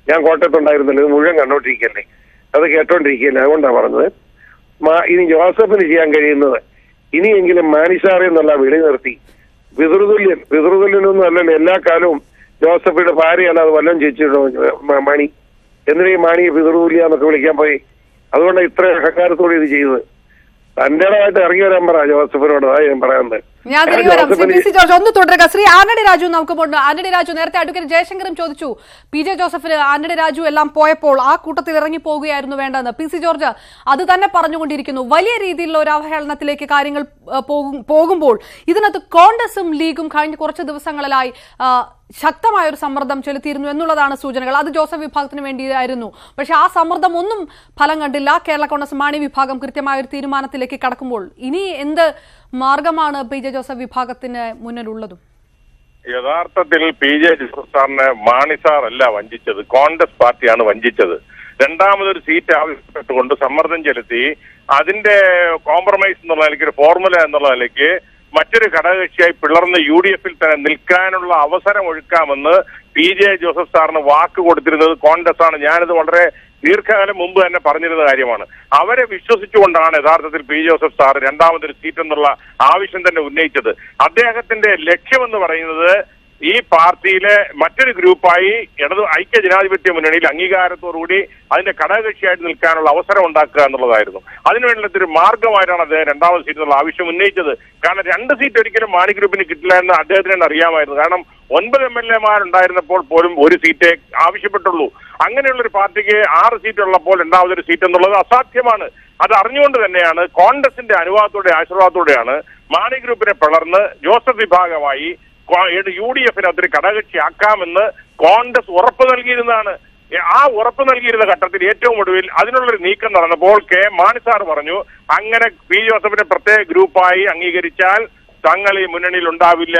ഞാൻ കോട്ടയത്തുണ്ടായിരുന്നില്ല, ഇത് മുഴുവൻ കണ്ടോണ്ടിരിക്കല്ലേ, അത് കേട്ടോണ്ടിരിക്കല്ലേ, അതുകൊണ്ടാണ് പറഞ്ഞത്. ഇനി ജോസഫിന് ചെയ്യാൻ കഴിയുന്നത് ഇനിയെങ്കിലും മാനിസാറെ എന്നുള്ള വിളി നിർത്തി പിതൃതുല്യനൊന്നും അല്ലല്ലോ. എല്ലാ കാലവും ജോസഫിയുടെ ഭാര്യയല്ല അത് വല്ലതും ചേച്ചിട്ടോ മണി, എന്തിനാ ഈ മാണിയെ പിതൃതുല്യ എന്നൊക്കെ വിളിക്കാൻ പോയി? അതുകൊണ്ടാണ് ഇത്ര അഹങ്കാരത്തോടെ ഇത് ചെയ്തത്. തന്റേതായിട്ട് ഇറങ്ങി വരാൻ പറ ജോസഫിനോട്. ഞാൻ പറയാനുണ്ട്.
ഞാൻ തിരികെ വരാം. ശ്രീ പി സി ജോർജ് ഒന്ന് തുടരുക. ശ്രീ ആന്റണി രാജു നമുക്ക് ആന്റണി രാജു, നേരത്തെ അഡ്വക്കേറ്റ് ജയശങ്കറും ചോദിച്ചു PJ ജോസഫിന് ആന്റണി രാജു എല്ലാം പോയപ്പോൾ ആ കൂട്ടത്തിൽ ഇറങ്ങി പോവുകയായിരുന്നു വേണ്ടെന്ന്. PC ജോർജ് അത് തന്നെ പറഞ്ഞുകൊണ്ടിരിക്കുന്നു. വലിയ രീതിയിലുള്ള ഒരു അവഹേളനത്തിലേക്ക് കാര്യങ്ങൾ പോകുമ്പോൾ ഇതിനകത്ത് കോൺഗ്രസും ലീഗും കഴിഞ്ഞ കുറച്ച് ദിവസങ്ങളിലായി ശക്തമായ ഒരു സമ്മർദ്ദം ചെലുത്തിയിരുന്നു എന്നുള്ളതാണ് സൂചനകൾ. അത് ജോസഫ് വിഭാഗത്തിന് വേണ്ടിയായിരുന്നു. പക്ഷെ ആ സമ്മർദ്ദം ഒന്നും ഫലം കണ്ടില്ല. കേരള കോൺഗ്രസ് മാണി വിഭാഗം കൃത്യമായ ഒരു തീരുമാനത്തിലേക്ക് കടക്കുമ്പോൾ ഇനി എന്ത് മാർഗമാണ് PJ ജോസഫ് വിഭാഗത്തിന് മുന്നിലുള്ളതും?
യഥാർത്ഥത്തിൽ PJ ജോസഫ് സാറിനെ മാണി സാറല്ല വഞ്ചിച്ചത്, കോൺഗ്രസ് പാർട്ടിയാണ് വഞ്ചിച്ചത്. രണ്ടാമതൊരു സീറ്റ് ആവശ്യപ്പെട്ടുകൊണ്ട് സമ്മർദ്ദം ചെലുത്തി അതിന്റെ കോംപ്രമൈസ് എന്നുള്ള നിലയ്ക്ക്, ഒരു ഫോർമുല എന്നുള്ള നിലയ്ക്ക് മറ്റൊരു ഘടകകക്ഷിയായി പിളർന്ന് UDF തന്നെ നിൽക്കാനുള്ള അവസരം ഒഴുക്കാമെന്ന് PJ ജോസഫ് സാറിന് വാക്ക് കൊടുത്തിരുന്നത് കോൺഗ്രസ് ആണ്. ഞാനിത് വളരെ ദീർഘകാലം മുമ്പ് തന്നെ പറഞ്ഞിരുന്ന കാര്യമാണ്. അവരെ വിശ്വസിച്ചുകൊണ്ടാണ് യഥാർത്ഥത്തിൽ PJ ജോസഫ് സാർ രണ്ടാമതൊരു സീറ്റ് എന്നുള്ള ആവശ്യം തന്നെ ഉന്നയിച്ചത്. അദ്ദേഹത്തിന്റെ ലക്ഷ്യമെന്ന് പറയുന്നത് ഈ പാർട്ടിയിലെ മറ്റൊരു ഗ്രൂപ്പായി ഐക്യ ജനാധിപത്യ മുന്നണിയിൽ അംഗീകാരത്തോടുകൂടി അതിന്റെ ഘടകകക്ഷിയായിട്ട് നിൽക്കാനുള്ള അവസരം ഉണ്ടാക്കുക എന്നുള്ളതായിരുന്നു. അതിനുവേണ്ടൊരു മാർഗമായിട്ടാണ് അദ്ദേഹം രണ്ടാമത് സീറ്റ് എന്നുള്ള ആവശ്യം ഉന്നയിച്ചത്. കാരണം 2 സീറ്റ് ഒരിക്കലും മാണി ഗ്രൂപ്പിന് കിട്ടില്ല എന്ന് അദ്ദേഹത്തിന് തന്നെ അറിയാമായിരുന്നു. കാരണം 9 MLA-മാരുണ്ടായിരുന്നപ്പോൾ പോലും ഒരു സീറ്റേ ആവശ്യപ്പെട്ടുള്ളൂ. അങ്ങനെയുള്ളൊരു പാർട്ടിക്ക് 6 സീറ്റ് ഉള്ളപ്പോൾ രണ്ടാമതൊരു സീറ്റ് എന്നുള്ളത് അസാധ്യമാണ്. അത് അറിഞ്ഞുകൊണ്ട് തന്നെയാണ് കോൺഗ്രസിന്റെ അനുവാദത്തോടെ ആശീർവാദത്തോടെയാണ് മാണി ഗ്രൂപ്പിനെ പിളർന്ന് ജോസഫ് വിഭാഗമായി UDF-ന് അതൊരു ഘടകകക്ഷിയാക്കാമെന്ന് കോൺഗ്രസ് ഉറപ്പ് നൽകിയിരുന്നതാണ്. ആ ഉറപ്പ് നൽകിയിരുന്ന ഘട്ടത്തിൽ ഏറ്റവും ഒടുവിൽ അതിനുള്ളൊരു നീക്കം നടന്നപ്പോൾ മാണി സാർ പറഞ്ഞു, അങ്ങനെ PJ ജോസഫിനെ പ്രത്യേക ഗ്രൂപ്പായി അംഗീകരിച്ചാൽ തങ്ങൾ ഈ മുന്നണിയിൽ ഉണ്ടാവില്ല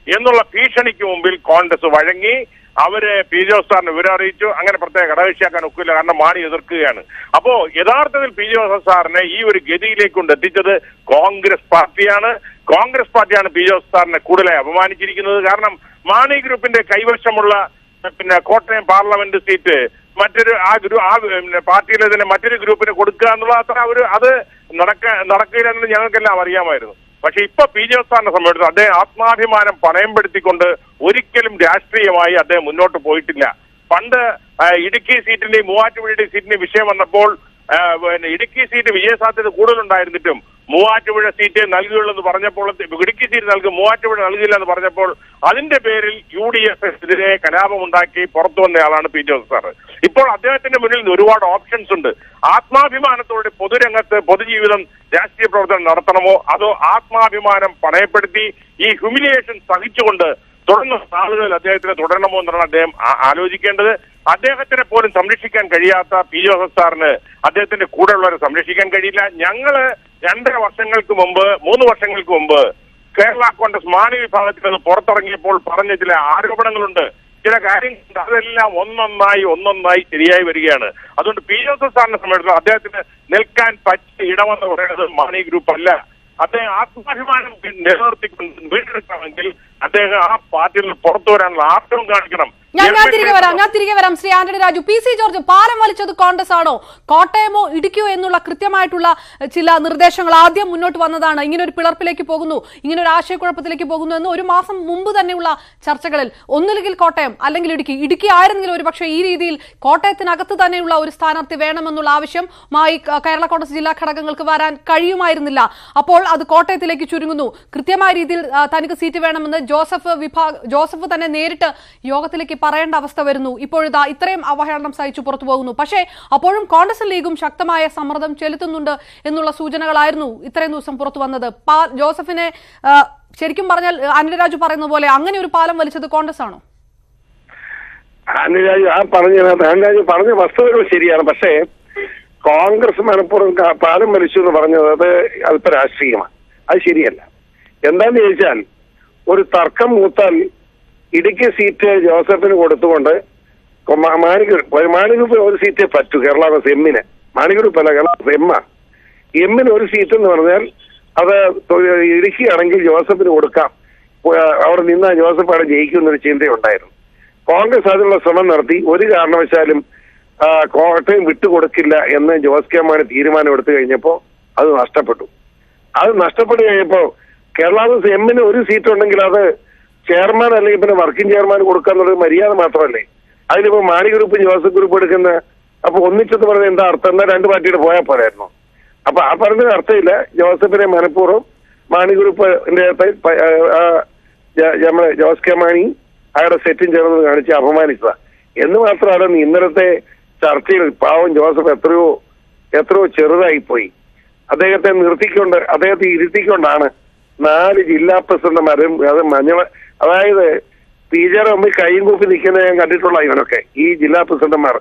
എന്നുള്ള ഭീഷണിക്ക് മുമ്പിൽ കോൺഗ്രസ് വഴങ്ങി. അവര് PJ ജോസഫ് സാറിനെ വിവരം അറിയിച്ചു. അങ്ങനെ പ്രത്യേക ഘടകകക്ഷിയാക്കാൻ ഒക്കില്ല, കാരണം മാണി എതിർക്കുകയാണ്. അപ്പോ യഥാർത്ഥത്തിൽ PJ ജോസഫ് സാറിനെ ഈ ഒരു ഗതിയിലേക്ക് കൊണ്ട് എത്തിച്ചത് കോൺഗ്രസ് പാർട്ടിയാണ്. കോൺഗ്രസ് പാർട്ടിയാണ് PJ ജോസഫ് സാറിനെ കൂടുതലായി അപമാനിച്ചിരിക്കുന്നത്. കാരണം മാണി ഗ്രൂപ്പിന്റെ കൈവശമുള്ള കോട്ടയം പാർലമെന്റ് സീറ്റ് മറ്റൊരു പാർട്ടിയിലെ തന്നെ മറ്റൊരു ഗ്രൂപ്പിന് കൊടുക്കുക എന്നുള്ള അത്ര അത് നടക്കില്ല എന്ന് ഞങ്ങൾക്കെല്ലാം അറിയാമായിരുന്നു. പക്ഷെ ഇപ്പൊ PJ ജോസഫ് സാറിനെ സംബന്ധിച്ച് അദ്ദേഹം ആത്മാഭിമാനം പണയപ്പെടുത്തിക്കൊണ്ട് ഒരിക്കലും രാഷ്ട്രീയമായി അദ്ദേഹം മുന്നോട്ട് പോയിട്ടില്ല. പണ്ട് ഇടുക്കി സീറ്റിന്റെയും മൂവാറ്റുപുഴയുടെ സീറ്റിന്റെയും വിഷയം വന്നപ്പോൾ ഇടുക്കി സീറ്റ് വിജയസാധ്യത കൂടുതലുണ്ടായിരുന്നിട്ടും മൂവാറ്റുപുഴ സീറ്റ് നൽകുകയുള്ളൂ പറഞ്ഞപ്പോൾ, ഇടുക്കി സീറ്റ് നൽകും മൂവാറ്റുപുഴ നൽകില്ല എന്ന് പറഞ്ഞപ്പോൾ അതിന്റെ പേരിൽ UDF-എതിരെ കലാപമുണ്ടാക്കി പുറത്തു വന്നയാളാണ് PJ ജോസഫ് സാർ. ഇപ്പോൾ അദ്ദേഹത്തിന്റെ മുന്നിൽ ഒരുപാട് ഓപ്ഷൻസ് ഉണ്ട്. ആത്മാഭിമാനത്തോടെ പൊതുരംഗത്ത് പൊതുജീവിതം രാഷ്ട്രീയ പ്രവർത്തനം നടത്തണമോ അതോ ആത്മാഭിമാനം പണയപ്പെടുത്തി ഈ ഹ്യൂമിലിയേഷൻ സഹിച്ചുകൊണ്ട് തുടർന്ന് ആളുകൾ അദ്ദേഹത്തിന് തുടരണമോ എന്നാണ് അദ്ദേഹം ആലോചിക്കേണ്ടത്. അദ്ദേഹത്തിനെ പോലും സംരക്ഷിക്കാൻ കഴിയാത്ത PJ ജോസഫ് സാറിന് അദ്ദേഹത്തിന്റെ കൂടെയുള്ളവരെ സംരക്ഷിക്കാൻ കഴിയില്ല. ഞങ്ങള് 2.5 വർഷങ്ങൾക്ക് മുമ്പ് 3 വർഷങ്ങൾക്ക് മുമ്പ് കേരള കോൺഗ്രസ് മാണി വിഭാഗത്തിൽ നിന്ന് പുറത്തിറങ്ങിയപ്പോൾ പറഞ്ഞ ചില ആരോപണങ്ങളുണ്ട്, ചില കാര്യങ്ങളുണ്ട്. അതെല്ലാം ഒന്നൊന്നായി ശരിയായി വരികയാണ്. അതുകൊണ്ട് PJ ജോസഫ് സാറിനെ സംബന്ധിച്ച് അദ്ദേഹത്തിന് നിൽക്കാൻ പറ്റിയ ഇടമെന്ന് പറയുന്നത് മാണി ഗ്രൂപ്പ് അല്ല. അദ്ദേഹം ആത്മാഭിമാനം നിലനിർത്തിക്കൊണ്ട് വീണ്ടെടുക്കണമെങ്കിൽ അദ്ദേഹം ആ പാർട്ടിയിൽ നിന്ന് പുറത്തു വരാനുള്ള ആർജവം കാണിക്കണം.
ഞാൻ തിരികെ വരാം. ശ്രീ ആന്റണി രാജു, PC ജോർജ് പാലം വലിച്ചത് കോൺഗ്രസ് ആണോ, കോട്ടയമോ ഇടുക്കിയോ എന്നുള്ള കൃത്യമായിട്ടുള്ള ചില നിർദ്ദേശങ്ങൾ ആദ്യം മുന്നോട്ട് വന്നതാണ്. ഇങ്ങനെ ഒരു പിളർപ്പിലേക്ക് പോകുന്നു, ഇങ്ങനെ ഒരു ആശയക്കുഴപ്പത്തിലേക്ക് പോകുന്നു എന്ന് 1 മാസം മുമ്പ് തന്നെയുള്ള ചർച്ചകളിൽ ഒന്നുകിൽ കോട്ടയം അല്ലെങ്കിൽ ഇടുക്കി ആയിരുന്നെങ്കിൽ ഒരു പക്ഷേ ഈ രീതിയിൽ കോട്ടയത്തിനകത്ത് തന്നെയുള്ള ഒരു സ്ഥാനാർത്ഥി വേണമെന്നുള്ള ആവശ്യമായി കേരള കോൺഗ്രസ് ജില്ലാ ഘടകങ്ങൾക്ക് വരാൻ കഴിയുമായിരുന്നില്ല. അപ്പോൾ അത് കോട്ടയത്തിലേക്ക് ചുരുങ്ങുന്നു. കൃത്യമായ രീതിയിൽ തനിക്ക് സീറ്റ് വേണമെന്ന് ജോസഫ് തന്നെ നേരിട്ട് യോഗത്തിലേക്ക് പറയേണ്ട അവസ്ഥ വരുന്നു. ഇപ്പോഴിതാ ഇത്രയും അവഹേളനം സഹിച്ചു പുറത്തു പോകുന്നു. പക്ഷേ അപ്പോഴും കോൺഗ്രസും ലീഗും ശക്തമായ സമ്മർദ്ദം ചെലുത്തുന്നുണ്ട് എന്നുള്ള സൂചനകളായിരുന്നു ഇത്രയും ദിവസം പുറത്തു വന്നത്. ജോസഫിനെ ശരിക്കും പറഞ്ഞാൽ ആന്റണി രാജു പറയുന്ന പോലെ അങ്ങനെ ഒരു പാലം വലിച്ചത് കോൺഗ്രസ് ആണോ?
ആന്റണി രാജു പറഞ്ഞ വസ്തുതകൾ ശരിയാണ്. പക്ഷേ കോൺഗ്രസ് മനഃപൂർവ്വം പാലം വലിച്ചു എന്ന് പറഞ്ഞത് അത് അല്പ രാഷ്ട്രീയമാണ്. അത് ശരിയല്ല. എന്താന്ന് ചോദിച്ചാൽ ഒരു തർക്കം മൂത്താൽ ഇടുക്കി സീറ്റ് ജോസഫിന് കൊടുത്തുകൊണ്ട് മാണി ഗ്രൂപ്പ് ഒരു സീറ്റേ പറ്റൂ. കേരള കോൺഗ്രസ് എമ്മിന് മാണി ഗ്രൂപ്പ് അല്ല, കേരള കോൺഗ്രസ് എമ്മ. എമ്മിന് ഒരു സീറ്റ് എന്ന് പറഞ്ഞാൽ അത് ഇടുക്കിയാണെങ്കിൽ ജോസഫിന് കൊടുക്കാം, അവിടെ നിന്നാ ജോസഫ് അവിടെ ജയിക്കുന്നൊരു ചിന്തയുണ്ടായിരുന്നു. കോൺഗ്രസ് അതിനുള്ള ശ്രമം നടത്തി. ഒരു കാരണവശാലും കോട്ടയം വിട്ടുകൊടുക്കില്ല എന്ന് ജോസ് കെ മാണി തീരുമാനമെടുത്തു കഴിഞ്ഞപ്പോൾ അത് നഷ്ടപ്പെട്ടു. അത് നഷ്ടപ്പെട്ടു കഴിഞ്ഞപ്പോൾ കേരള കോൺഗ്രസ് എമ്മിന് ഒരു സീറ്റ് ഉണ്ടെങ്കിൽ അത് ചെയർമാൻ അല്ലെങ്കിൽ പിന്നെ വർക്കിംഗ് ചെയർമാൻ കൊടുക്കുക എന്നുള്ളത് മര്യാദ മാത്രമല്ലേ. അതിലിപ്പോ മാണി ഗ്രൂപ്പ് ജോസഫ് ഗ്രൂപ്പ് എടുക്കുന്ന അപ്പൊ ഒന്നിച്ചെന്ന് പറഞ്ഞ എന്താ അർത്ഥം? എന്നാൽ രണ്ട് പാർട്ടിയുടെ പോയാൽ പോരായിരുന്നു. അപ്പൊ ആ പറഞ്ഞതിന് അർത്ഥമില്ല. ജോസഫിനെ മനഃപൂർവ്വം മാണി ഗ്രൂപ്പിന്റെ നമ്മളെ ജോസ് കെ മാണി അയാളുടെ സെറ്റും ചേർന്ന് കാണിച്ച് അപമാനിച്ചതാ എന്ന് മാത്രമല്ല, ഇന്നലത്തെ ചർച്ചയിൽ പാവം ജോസഫ് എത്രയോ ചെറുതായിപ്പോയി. അദ്ദേഹത്തെ ഇരുത്തിക്കൊണ്ടാണ് 4 ജില്ലാ പ്രസിഡന്റുമാരും അത് അതായത് പി ജെയുടെ മുമ്പിൽ കൈയും കൂപ്പി നിൽക്കുന്ന ഞാൻ കണ്ടിട്ടുള്ള ഇവനൊക്കെ ഈ ജില്ലാ പ്രസിഡന്റുമാർ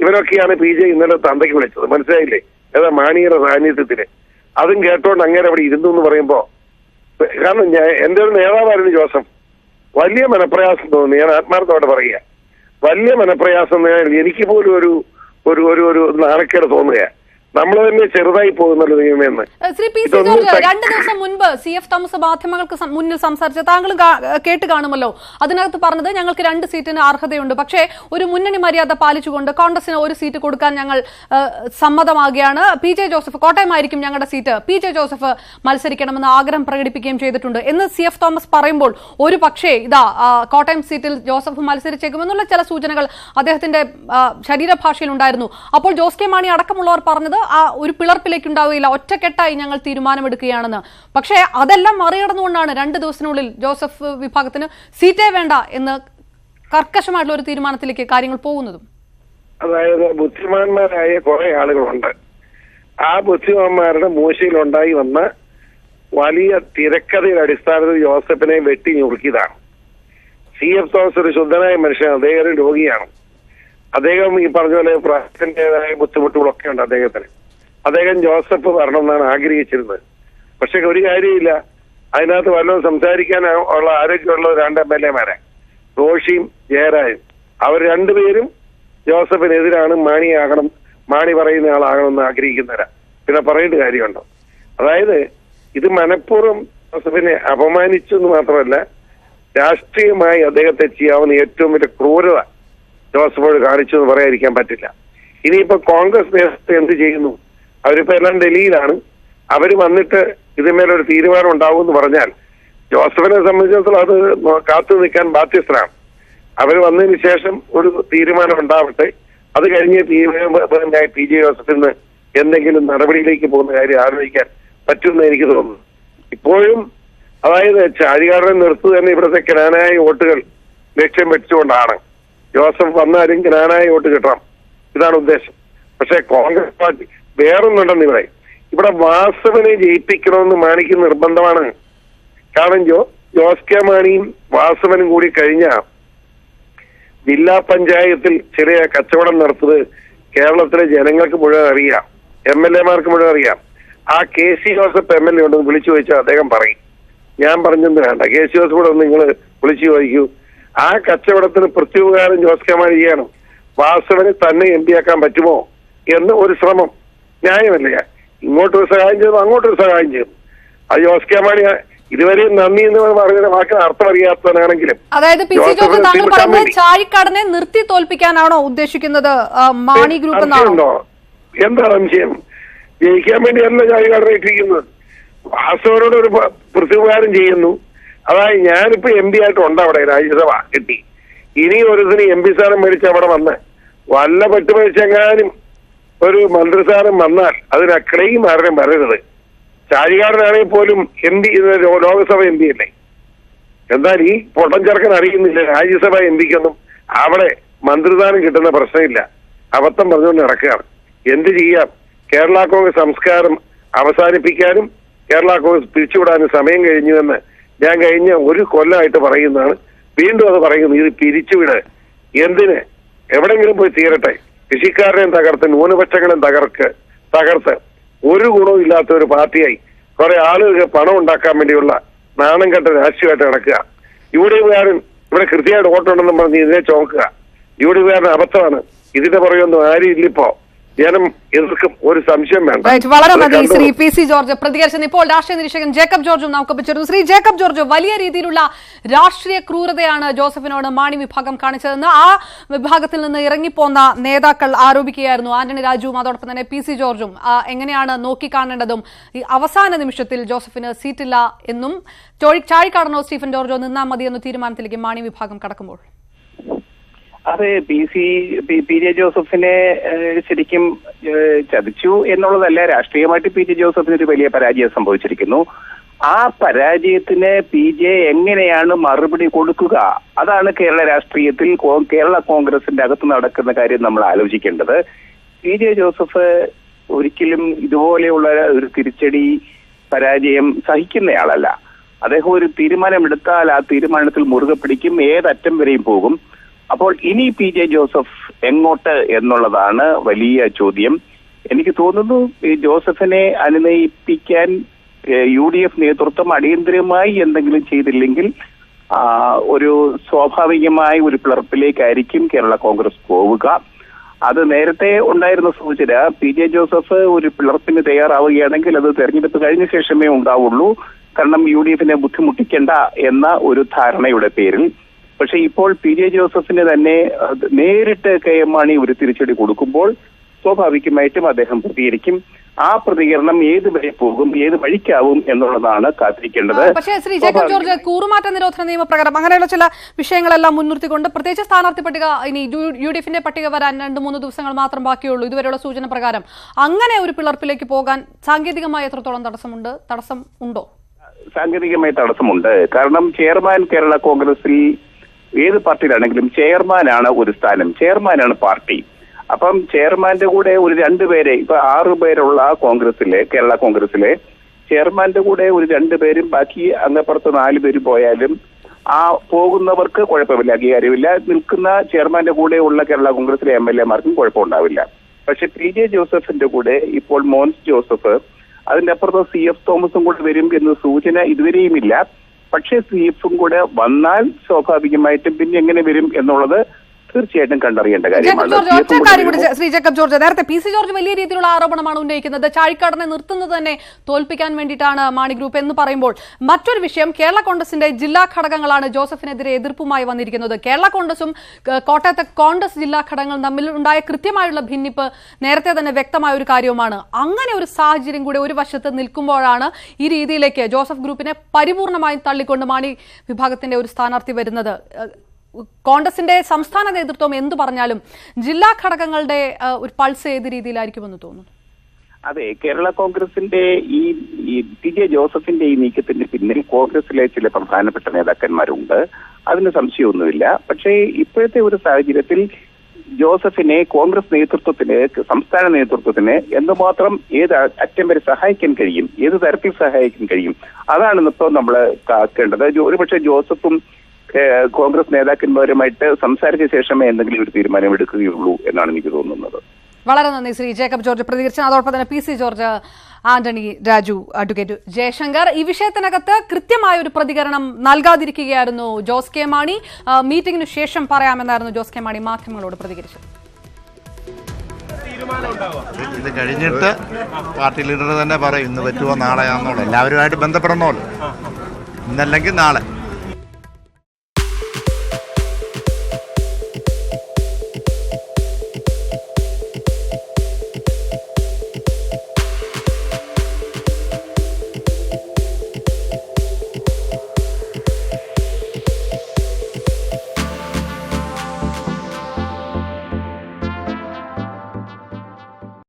ഇവരൊക്കെയാണ് പി ജെ ഇന്നലെ തന്തയ്ക്ക് വിളിച്ചത്. മനസ്സിലായില്ലേ? ഏതാ മാണിയുടെ സാന്നിധ്യത്തില് അതും കേട്ടോണ്ട് അങ്ങനെ അവിടെ ഇരുന്നു എന്ന് പറയുമ്പോ, കാരണം എന്റെ ഒരു നേതാവായിരുന്നു ജോസഫ്. വലിയ മനപ്രയാസം തോന്നി, ഞാൻ ആത്മാർത്ഥമായിട്ട് പറയുക. വലിയ മനപ്രയാസം എനിക്ക് പോലും ഒരു നാണക്കേട് തോന്നുക. നമ്മൾ തന്നെ ചെറുതായി പോകുന്നല്ലോ നിയമമെന്ന്.
ശ്രീ പി സി ജോർജ്, 2 ദിവസം മുൻപ് CF തോമസ് മാധ്യമങ്ങൾക്ക് മുന്നിൽ സംസാരിച്ച താങ്കളും കേട്ട് കാണുമല്ലോ. അതിനകത്ത് പറഞ്ഞത് ഞങ്ങൾക്ക് 2 സീറ്റിന് അർഹതയുണ്ട്, പക്ഷേ ഒരു മുന്നണി മര്യാദ പാലിച്ചുകൊണ്ട് കോൺഗ്രസിന് 1 സീറ്റ് കൊടുക്കാൻ ഞങ്ങൾ സമ്മതമാകുകയാണ്. PJ ജോസഫ്, കോട്ടയമായിരിക്കും ഞങ്ങളുടെ സീറ്റ്, PJ ജോസഫ് മത്സരിക്കണമെന്ന് ആഗ്രഹം പ്രകടിപ്പിക്കുകയും ചെയ്തിട്ടുണ്ട് എന്ന് CF തോമസ് പറയുമ്പോൾ ഒരു പക്ഷേ ഇതാ കോട്ടയം സീറ്റിൽ ജോസഫ് മത്സരിച്ചേക്കുമെന്നുള്ള ചില സൂചനകൾ അദ്ദേഹത്തിന്റെ ശരീരഭാഷയിൽ ഉണ്ടായിരുന്നു. അപ്പോൾ ജോസ് കെ മാണി അടക്കമുള്ളവർ പറഞ്ഞത് ഒരു പിളർപ്പിലേക്ക് ഉണ്ടാവുകയില്ല, ഒറ്റക്കെട്ടായി ഞങ്ങൾ തീരുമാനമെടുക്കുകയാണെന്ന്. പക്ഷേ അതെല്ലാം മറികടന്നുകൊണ്ടാണ് 2 ദിവസത്തിനുള്ളിൽ ജോസഫ് വിഭാഗത്തിന് സീറ്റേ വേണ്ട എന്ന് കർക്കശമായിട്ടുള്ള ഒരു തീരുമാനത്തിലേക്ക് കാര്യങ്ങൾ പോകുന്നതും.
അതായത് ബുദ്ധിമാന്മാരായ കുറെ ആളുകളുണ്ട്. ആ ബുദ്ധിമാന്മാരുടെ മൂശയിലുണ്ടായി വന്ന വലിയ തിരക്കഥയുടെ അടിസ്ഥാനത്തിൽ ജോസഫിനെ വെട്ടി ഞുറുക്കിയതാണ്. CF തോമസ് ഒരു ശുദ്ധനായ മനുഷ്യനാണ്, അദ്ദേഹം ഒരു രോഗിയാണ്. അദ്ദേഹം ഈ പറഞ്ഞ പോലെ പ്രായത്തിൻ്റെതായ ബുദ്ധിമുട്ടുകളൊക്കെ ഉണ്ട് അദ്ദേഹത്തിന്. അദ്ദേഹം ജോസഫ് വരണമെന്നാണ് ആഗ്രഹിച്ചിരുന്നത്. പക്ഷെ ഒരു കാര്യമില്ല, അതിനകത്ത് വല്ലതും സംസാരിക്കാൻ ഉള്ള ആരോഗ്യമുള്ള 2 MLA-മാരെ, റോഷിയും ജയരാജും, അവർ 2 പേരും ജോസഫിനെതിരാണ്. മാണി പറയുന്ന ആളാകണമെന്ന് ആഗ്രഹിക്കുന്നവരാ. പിന്നെ പറയേണ്ട കാര്യമുണ്ടോ? അതായത് ഇത് മനഃപൂർവ്വം ജോസഫിനെ അപമാനിച്ചു എന്ന് മാത്രമല്ല, രാഷ്ട്രീയമായി അദ്ദേഹത്തെ ചെയ്യാവുന്ന ഏറ്റവും വലിയ ക്രൂരത ജോസഫോട് കാണിച്ചു എന്ന് പറയാതിരിക്കാൻ പറ്റില്ല. ഇനിയിപ്പോ കോൺഗ്രസ് നേതൃത്വം എന്ത് ചെയ്യുന്നു? അവരിപ്പോ എല്ലാം ഡൽഹിയിലാണ്. അവര് വന്നിട്ട് ഇതിന്മേലൊരു തീരുമാനം ഉണ്ടാവും എന്ന് പറഞ്ഞാൽ ജോസഫിനെ സംബന്ധിച്ചിടത്തോളം അത് കാത്തു നിൽക്കാൻ ബാധ്യസ്ഥരാണ്. അവർ വന്നതിന് ശേഷം ഒരു തീരുമാനം ഉണ്ടാവട്ടെ. അത് കഴിഞ്ഞ് PJ ജോസഫിന് എന്തെങ്കിലും നടപടിയിലേക്ക് പോകുന്ന കാര്യം ആലോചിക്കാൻ പറ്റുമെന്ന് എനിക്ക് തോന്നുന്നു. ഇപ്പോഴും അതായത് ചാഴികാടനെ നിർത്തുക തന്നെ ഇവിടുത്തെ ജ്ഞാനായ വോട്ടുകൾ ലക്ഷ്യം വെച്ചുകൊണ്ടാണ്. ജോസഫ് വന്നാലും ജ്ഞാനായ വോട്ട് കിട്ടണം, ഇതാണ് ഉദ്ദേശം. പക്ഷെ കോൺഗ്രസ് പാർട്ടി വേറൊന്നുണ്ടെന്ന് ഇവിടെ വാസവനെ ജയിപ്പിക്കണമെന്ന് മാണിക്ക് നിർബന്ധമാണ്. കാരണം ജോസ് കെ മാണിയും വാസവനും കൂടി കഴിഞ്ഞ ജില്ലാ പഞ്ചായത്തിൽ ചെറിയ കച്ചവടം നടത്തുന്നത് കേരളത്തിലെ ജനങ്ങൾക്ക് മുഴുവൻ അറിയാം, MLA-മാർക്ക് മുഴുവൻ അറിയാം. ആ KC ജോസഫ് MLA ഉണ്ടെന്ന് വിളിച്ചു ചോദിച്ചാൽ അദ്ദേഹം പറയും. ഞാൻ പറഞ്ഞൊന്നും വേണ്ട, KC ജോസഫ് കൂടെ ഒന്ന് നിങ്ങൾ വിളിച്ചു ചോദിക്കൂ. ആ കച്ചവടത്തിന് പ്രത്യുപകാരം ജോസ് കെ മാണി ചെയ്യണം. വാസവന് തന്നെ MP ആക്കാൻ പറ്റുമോ എന്ന് ഒരു ശ്രമം ന്യായമല്ല. ഇങ്ങോട്ടൊരു സഹായം ചെയ്തു, അങ്ങോട്ടൊരു സഹായം ചെയ്തു. അത് ജോസ് കെ മാണി ഇതുവരെയും നന്ദി എന്ന് പറയുന്ന വാക്കിന് അർത്ഥം അറിയാത്തവനാണെങ്കിലും,
അതായത് പി സി ജോർജ് താങ്കൾ പറയുന്നത് ചാഴിക്കാടനെ നിർത്തി തോൽപ്പിക്കാനാണോ ഉദ്ദേശിക്കുന്നത് മാണി ഗ്രൂപ്പ് എന്നാണോ?
എന്താ സംശയം? ജയിക്കാൻ വേണ്ടിയല്ല ചാഴിക്കാടനെ ഇട്ടിരിക്കുന്നത്. വാസവനോട് ഒരു പ്രത്യുപകാരം ചെയ്യുന്നു. അതായത് ഞാനിപ്പോ MP ആയിട്ടുണ്ട്, അവിടെ രാജ്യസഭ കിട്ടി. ഇനി ഒരുതിന് MP സ്ഥാനം മേടിച്ച് അവിടെ വന്ന് വല്ല പെട്ടുമേടിച്ചെങ്ങാനും ഒരു മന്ത്രിസ്ഥാനം വന്നാൽ അതിന് ക്ലെയിം ആരുടെയും വരരുത്. ചാഴികാടനാണെങ്കിൽ പോലും MP ലോകസഭ MP അല്ലേ. എന്നാൽ ഈ പൊട്ടൻ ചെറുക്കൻ അറിയുന്നില്ല, രാജ്യസഭ MPക്കൊന്നും അവിടെ മന്ത്രിസ്ഥാനം കിട്ടുന്ന പ്രശ്നമില്ല. അബദ്ധം പറഞ്ഞുകൊണ്ട് നടക്കുകയാണ്. എന്ത് ചെയ്യാം? കേരള കോൺഗ്രസ് സംസ്കാരം അവസാനിപ്പിക്കാനും കേരള കോൺഗ്രസ് പിരിച്ചുവിടാനും സമയം കഴിഞ്ഞുവെന്ന് ഞാൻ കഴിഞ്ഞ 1 കൊല്ലമായിട്ട് പറയുന്നതാണ്. വീണ്ടും അത് പറയുന്നു, ഇത് പിരിച്ചുവിട്. എന്തിന്? എവിടെങ്കിലും പോയി തീരട്ടെ. കൃഷിക്കാരനെയും തകർത്ത് ന്യൂനപക്ഷങ്ങളെയും തകർത്ത് ഒരു ഗുണവും ഇല്ലാത്ത ഒരു പാർട്ടിയായി കുറെ ആളുകൾക്ക് പണം ഉണ്ടാക്കാൻ വേണ്ടിയുള്ള നാണം കെട്ട രാഷ്ട്രീയമായിട്ട് നടക്കുക. ഇവിടെ കൃത്യമായിട്ട് വോട്ടുണ്ടെന്നും പറഞ്ഞ് ഇതിനെ ചോക്കുക. UDP അബദ്ധമാണ്. ഇതിന്റെ പുറകെയൊന്നും ആരും ഇല്ലിപ്പോ. ജനം എതിർക്കും, ഒരു സംശയം വേണ്ട.
റൈറ്റ്, വളരെ
അത്
നന്ദി
കണ്ടു.
ശ്രീ പി സി ജോർജ് പ്രതികരിച്ചത്. ഇപ്പോൾ രാഷ്ട്രീയ നിരീക്ഷകൻ ജേക്കബ് ജോർജും നമുക്ക് ചേരുന്നു. ശ്രീ ജേക്കബ് ജോർജ്, വലിയ രീതിയിലുള്ള രാഷ്ട്രീയ ക്രൂരതയാണ് ജോസഫിനോട് മാണി വിഭാഗം കാണിച്ചതെന്ന് ആ വിഭാഗത്തിൽ നിന്ന് ഇറങ്ങിപ്പോന്ന നേതാക്കൾ ആരോപിക്കുകയായിരുന്നു. ആന്റണി രാജുവും അതോടൊപ്പം തന്നെ പി സി ജോർജും എങ്ങനെയാണ് നോക്കിക്കാണേണ്ടതും ഈ അവസാന നിമിഷത്തിൽ ജോസഫിന് സീറ്റില്ല എന്നും ചാഴിക്കാടനോ സ്റ്റീഫൻ ജോർജോ നിന്നാൽ മതി എന്ന തീരുമാനത്തിലേക്ക് മാണി വിഭാഗം കടക്കുമ്പോൾ
അതെ, പി ജെ ജോസഫിനെ ശരിക്കും ചതിച്ചു എന്നുള്ളതല്ല, രാഷ്ട്രീയമായിട്ട് പി ജെ ജോസഫിന് ഒരു വലിയ പരാജയം സംഭവിച്ചിരിക്കുന്നു. ആ പരാജയത്തിന് പി ജെ എങ്ങനെയാണ് മറുപടി കൊടുക്കുക, അതാണ് കേരള രാഷ്ട്രീയത്തിൽ കേരള കോൺഗ്രസിന്റെ അകത്ത് നടക്കുന്ന കാര്യം നമ്മൾ ആലോചിക്കേണ്ടത്. പി ജെ ജോസഫ് ഒരിക്കലും ഇതുപോലെയുള്ള ഒരു തിരിച്ചടി പരാജയം സഹിക്കുന്നയാളല്ല. അദ്ദേഹം ഒരു തീരുമാനമെടുത്താൽ ആ തീരുമാനത്തിൽ മുറുകെ പിടിക്കും, ഏതറ്റം വരെയും പോകും. അപ്പോൾ ഇനി പി ജെ ജോസഫ് എങ്ങോട്ട് എന്നുള്ളതാണ് വലിയ ചോദ്യം. എനിക്ക് തോന്നുന്നു ഈ ജോസഫിനെ അനുനയിപ്പിക്കാൻ UDF നേതൃത്വം അടിയന്തരമായി എന്തെങ്കിലും ചെയ്തില്ലെങ്കിൽ ഒരു സ്വാഭാവികമായ ഒരു പിളർപ്പിലേക്കായിരിക്കും കേരള കോൺഗ്രസ് പോവുക. അത് നേരത്തെ ഉണ്ടായിരുന്ന സൂചന പി ജെ ജോസഫ് ഒരു പിളർപ്പിന് തയ്യാറാവുകയാണെങ്കിൽ അത് തെരഞ്ഞെടുപ്പ് കഴിഞ്ഞ ശേഷമേ ഉണ്ടാവുള്ളൂ, കാരണം UDFനെ ബുദ്ധിമുട്ടിക്കേണ്ട എന്ന ഒരു ധാരണയുടെ പേരിൽ. പക്ഷെ ഇപ്പോൾ പി ജെ ജോസഫിന് തന്നെ നേരിട്ട് KM മാണി ഒരു തിരിച്ചടി കൊടുക്കുമ്പോൾ സ്വാഭാവികമായിട്ടും അദ്ദേഹം പ്രതികരിക്കും. ആ പ്രതികരണം ഏത് വരെ പോകും, ഏത് വഴിക്കാവും എന്നുള്ളതാണ് കാത്തിരിക്കേണ്ടത്.
പക്ഷേ ശ്രീ ജേക്കബ് ജോർജ്, കൂറുമാറ്റ നിരോധന നിയമപ്രകാരം അങ്ങനെയുള്ള ചില വിഷയങ്ങളെല്ലാം മുൻനിർത്തിക്കൊണ്ട് പ്രത്യേകിച്ച് സ്ഥാനാർത്ഥി പട്ടിക ഇനി UDFന്റെ പട്ടിക വരാൻ 2-3 ദിവസങ്ങൾ മാത്രം ബാക്കിയുള്ളൂ ഇതുവരെയുള്ള സൂചന പ്രകാരം, അങ്ങനെ ഒരു പിളർപ്പിലേക്ക് പോകാൻ സാങ്കേതികമായി എത്രത്തോളം തടസ്സം ഉണ്ടോ?
സാങ്കേതികമായി തടസ്സമുണ്ട്. കാരണം ചെയർമാൻ കേരള കോൺഗ്രസിൽ ഏത് പാർട്ടിയിലാണെങ്കിലും ചെയർമാനാണ് ഒരു സ്ഥാനം, ചെയർമാനാണ് പാർട്ടി. അപ്പം ചെയർമാന്റെ കൂടെ ഒരു 2 പേരെ, ഇപ്പൊ 6 പേരുള്ള കേരള കോൺഗ്രസിലെ ചെയർമാന്റെ കൂടെ ഒരു 2 പേരും ബാക്കി അങ്ങപ്പുറത്ത് 4 പേര് പോയാലും ആ പോകുന്നവർക്ക് കുഴപ്പമില്ല, അംഗീകാരമില്ല. നിൽക്കുന്ന ചെയർമാന്റെ കൂടെ ഉള്ള കേരള കോൺഗ്രസിലെ MLA മാർക്കും കുഴപ്പമുണ്ടാവില്ല. പക്ഷെ പി ജെ ജോസഫിന്റെ കൂടെ ഇപ്പോൾ മോൻസ് ജോസഫ്, അതിന്റെ അപ്പുറത്ത് CF തോമസും കൂടെ വരും എന്ന സൂചന ഇതുവരെയും ഇല്ല. പക്ഷേ CF കൂടെ വന്നാൽ സ്വാഭാവികമായിട്ടും പിന്നെ എങ്ങനെ വരും എന്നുള്ളത് തീർച്ചയായിട്ടും കണ്ടറിയേണ്ട കാര്യമാണ്.
ശ്രീ ജേക്കബ് ജോർജ്, നേരത്തെ പി സി ജോർജ് വലിയ രീതിയിലുള്ള ആരോപണമാണ് ഉന്നയിക്കുന്നത്. ചാഴിക്കാടനെ നിർത്തുന്നത് തന്നെ തോൽപ്പിക്കാൻ വേണ്ടിയിട്ടാണ് മാണി ഗ്രൂപ്പ് എന്ന് പറയുമ്പോൾ മറ്റൊരു വിഷയം, കേരള കോൺഗ്രസിന്റെ ജില്ലാ ഘടകങ്ങളാണ് ജോസഫിനെതിരെ എതിർപ്പുമായി വന്നിരിക്കുന്നത്. കേരള കോൺഗ്രസും കോട്ടയത്തെ കോൺഗ്രസ് ജില്ലാ ഘടകങ്ങൾ തമ്മിൽ ഉണ്ടായ കൃത്യമായുള്ള ഭിന്നിപ്പ് നേരത്തെ തന്നെ വ്യക്തമായ ഒരു കാര്യവുമാണ്. അങ്ങനെ ഒരു സാഹചര്യം കൂടെ ഒരു വശത്ത് നിൽക്കുമ്പോഴാണ് ഈ രീതിയിലേക്ക് ജോസഫ് ഗ്രൂപ്പിനെ പരിപൂർണമായും തള്ളിക്കൊണ്ട് മാണി വിഭാഗത്തിന്റെ ഒരു സ്ഥാനാർത്ഥി വരുന്നത്. കോൺഗ്രസിന്റെ സംസ്ഥാന നേതൃത്വം എന്തു പറഞ്ഞാലും ജില്ലാ ഘടകങ്ങളുടെ ഒരു പൾസ് ഏത് രീതിയിലായിരിക്കുമെന്ന് തോന്നുന്നു.
അതെ, കേരള കോൺഗ്രസിന്റെ ഈ പി ജെ ജോസഫിന്റെ ഈ നീക്കത്തിന്റെ പിന്നിൽ കോൺഗ്രസിലെ ചില പ്രധാനപ്പെട്ട നേതാക്കന്മാരുണ്ട്, അതിന് സംശയമൊന്നുമില്ല. പക്ഷേ ഇപ്പോഴത്തെ ഒരു സാഹചര്യത്തിൽ ജോസഫിനെ കോൺഗ്രസ് നേതൃത്വത്തിന്, സംസ്ഥാന നേതൃത്വത്തിന് എന്തുമാത്രം ഏത് അറ്റം വരെ സഹായിക്കാൻ കഴിയും, ഏത് തരത്തിൽ സഹായിക്കാൻ കഴിയും, അതാണ് ഇപ്പോൾ നമ്മൾ കാക്കേണ്ടത്. ഒരുപക്ഷെ ജോസഫും കോൺഗ്രസ് നേതാക്കന്മാരുമായിട്ട് സംസാരിച്ച ശേഷമേ എന്തെങ്കിലും ഒരു തീരുമാനം എടുക്കുകയുള്ളൂ എന്നാണ് എനിക്ക് തോന്നുന്നത്.
വളരെ നന്ദി ശ്രീ ജേക്കബ് ജോർജ് പ്രതികരിച്ചു. അതോടൊപ്പം തന്നെ P C George, Antony Raju, advocate Jaishankar ഈ വിഷയത്തിനകത്ത് കൃത്യമായ ഒരു പ്രതികരണം നൽകാതിരിക്കുകയായിരുന്നു ജോസ് കെ മാണി. മീറ്റിംഗിന് ശേഷം പറയാമെന്നായിരുന്നു ജോസ് കെ മാണി മാധ്യമങ്ങളോട് പ്രതികരിച്ചത്.
ഇത് കഴിഞ്ഞിട്ട് പാർട്ടി ലീഡർ തന്നെ പറയും ഇന്ന് പറ്റുമോ നാളെയാണെന്നുള്ളത്, എല്ലാവരുമായിട്ട് ബന്ധപ്പെടണമല്ലോ, ഇന്നല്ലെങ്കിൽ നാളെ.